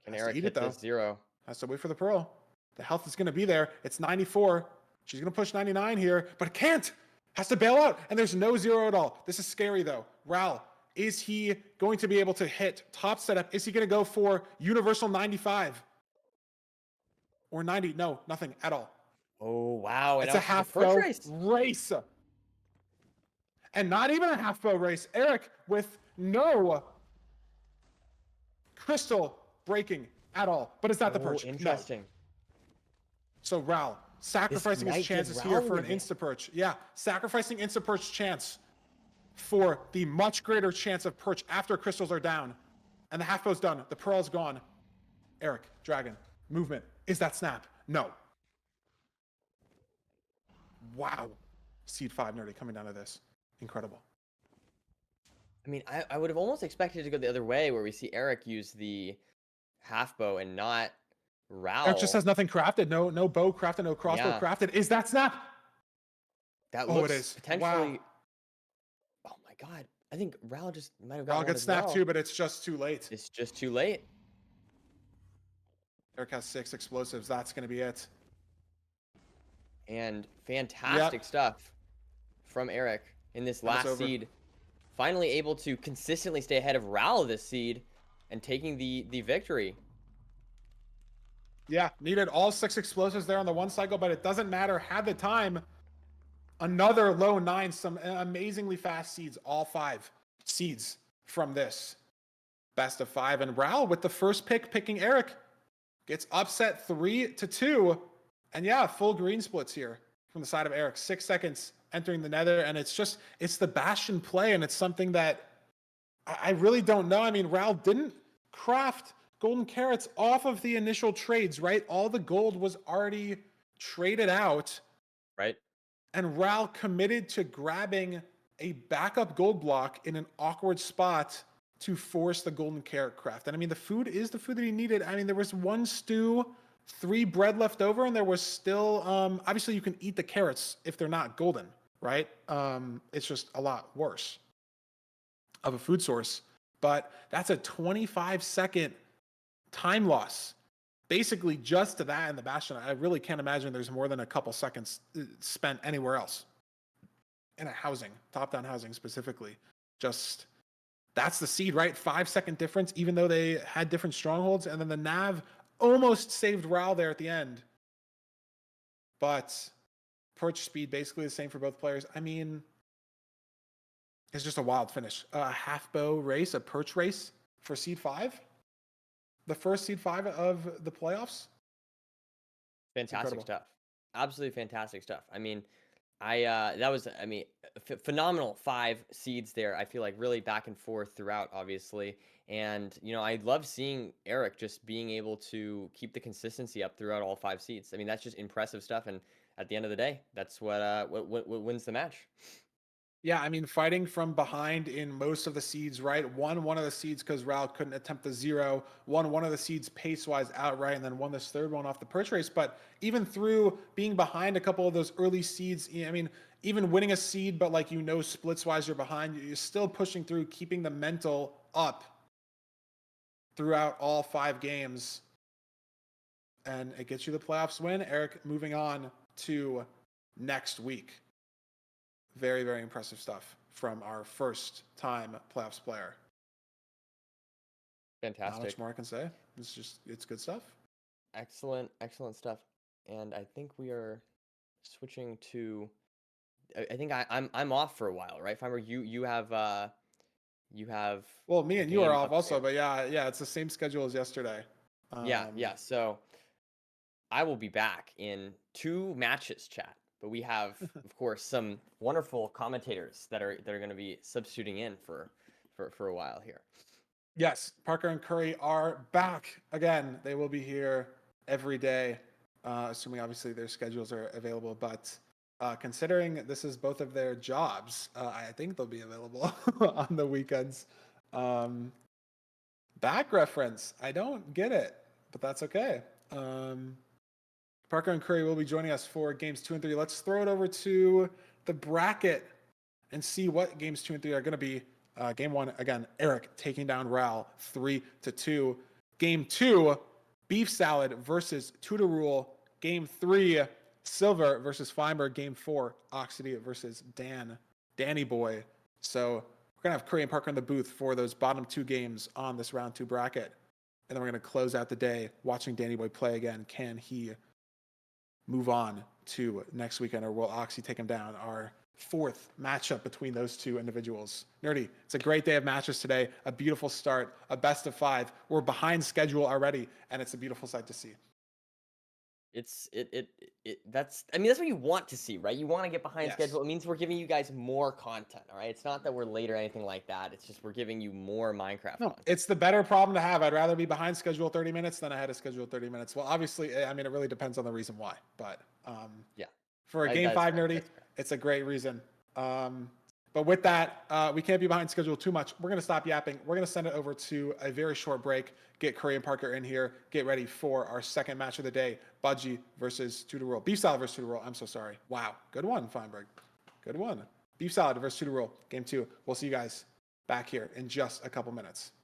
Can Has to Erik eat hit it though. this 0? Has to wait for the pearl. The health is going to be there. It's 94. She's going to push 99 here, but can't. Has to bail out, and there's no 0 at all. This is scary though. Ral, is he going to be able to hit top setup? Is he going to go for universal 95? Or 90? No, nothing at all. Oh, wow. And It's a now half perch bow race. race. And not even a half bow race. Erik with no crystal breaking at all. But it's not the perch. Interesting. No. So Ral sacrificing his might give chances Ral here the for an advantage. insta perch. Yeah, sacrificing insta perch chance for the much greater chance of perch after crystals are down. And the half bow's done. The pearl's gone. Erik, dragon, movement. Is that snap? No. Wow. Seed 5 Nerdy coming down to this. Incredible. I mean, I would have almost expected it to go the other way, where we see Erik use the half bow and not Ral. Erik just has nothing crafted. No bow crafted, no crossbow Yeah. crafted. Is that snap? That Oh, looks it is. potentially. Wow. Oh my God! I think Ral just might have Ral gotten one gets as snapped well. too, but it's just too late. It's just too late. Erik has 6 explosives. That's going to be it. And fantastic stuff from Erik in this last over. seed. Finally able to consistently stay ahead of Ral this seed and taking the victory. Yeah, needed all 6 explosives there on the one cycle, but it doesn't matter. Had the time. Another low 9, some amazingly fast seeds, all 5 seeds from this best of 5. And Ral with the first pick, picking Erik, gets upset 3-2. And yeah, full green splits here from the side of Erik. 6 seconds entering the nether, and it's the Bastion play, and it's something that I really don't know. I mean, Ral didn't craft golden carrots off of the initial trades, right? All the gold was already traded out. Right. And Ral committed to grabbing a backup gold block in an awkward spot to force the golden carrot craft. And I mean, the food is the food that he needed. I mean, there was 1 stew, 3 bread left over, and there was still, obviously you can eat the carrots if they're not golden, right? It's just a lot worse of a food source. But that's a 25-second time loss. Basically just to that in the Bastion. I really can't imagine there's more than a couple seconds spent anywhere else in a housing, top-down housing specifically. Just That's the seed, right? 5-second difference, even though they had different strongholds. And then the Nav almost saved Ral there at the end. But perch speed, basically the same for both players. I mean, it's just a wild finish. A half bow race, a perch race for seed 5. The first seed 5 of the playoffs. Fantastic stuff. Absolutely fantastic stuff. I mean, that was, I mean, phenomenal 5 seeds there. I feel like really back and forth throughout, obviously. And, you know, I love seeing Erik just being able to keep the consistency up throughout all 5 seeds. I mean, that's just impressive stuff. And at the end of the day, that's what wins the match. Yeah, I mean, fighting from behind in most of the seeds, right? One of the seeds because Ral couldn't attempt the 0. One of the seeds pace-wise outright, and then won this third one off the perch race. But even through being behind a couple of those early seeds, I mean, even winning a seed, but like splits-wise you're behind, you're still pushing through, keeping the mental up throughout all 5 games. And it gets you the playoffs win. Erik moving on to next week. Very, very impressive stuff from our first time playoffs player. Fantastic. Not much more I can say. It's good stuff. Excellent stuff. And I think we are switching to, I think I'm off for a while, right? Fimer, you have Well, me a and you are game off also, upstairs. but yeah, it's the same schedule as yesterday. Yeah. So I will be back in 2 matches, chat. But we have, of course, some wonderful commentators that are going to be substituting in for a while here. Yes, Parker and Curry are back again. They will be here every day, assuming obviously their schedules are available. But considering this is both of their jobs, I think they'll be available on the weekends. Back reference. I don't get it, but that's okay. Parker and Curry will be joining us for games 2 and 3. Let's throw it over to the bracket and see what games 2 and 3 are going to be. Game 1, again, Erik taking down Ral 3-2. Game 2, Beef Salad versus Tutor Rule. Game 3, Silver versus Feinberg. Game 4, Oxity versus Danny Boy. So we're going to have Curry and Parker in the booth for those bottom 2 games on this round 2 bracket. And then we're going to close out the day watching Danny Boy play again. Can he move on to next weekend, or will Oxy take him down? Our 4th matchup between those 2 individuals. Nerdy, it's a great day of matches today. A beautiful start, a best of 5. We're behind schedule already, and it's a beautiful sight to see. That's, I mean, that's what you want to see, right? You want to get behind Yes. schedule. It means we're giving you guys more content, all right? It's not that we're late or anything like that. It's just we're giving you more Minecraft No, content. it's the better problem to have. I'd rather be behind schedule 30 minutes than I had to schedule 30 minutes. Well, obviously, I mean, it really depends on the reason why. But Yeah. for a Game 5 nerdy, That's fair. it's a great reason. But with that, we can't be behind schedule too much. We're going to stop yapping. We're going to send it over to a very short break. Get Curry and Parker in here. Get ready for our second match of the day. Budgie versus Tutor Rule. Beef Salad versus Tutor Rule. I'm so sorry. Wow. Good one, Feinberg. Good one. Beef Salad versus Tutor Rule. Game 2. We'll see you guys back here in just a couple minutes.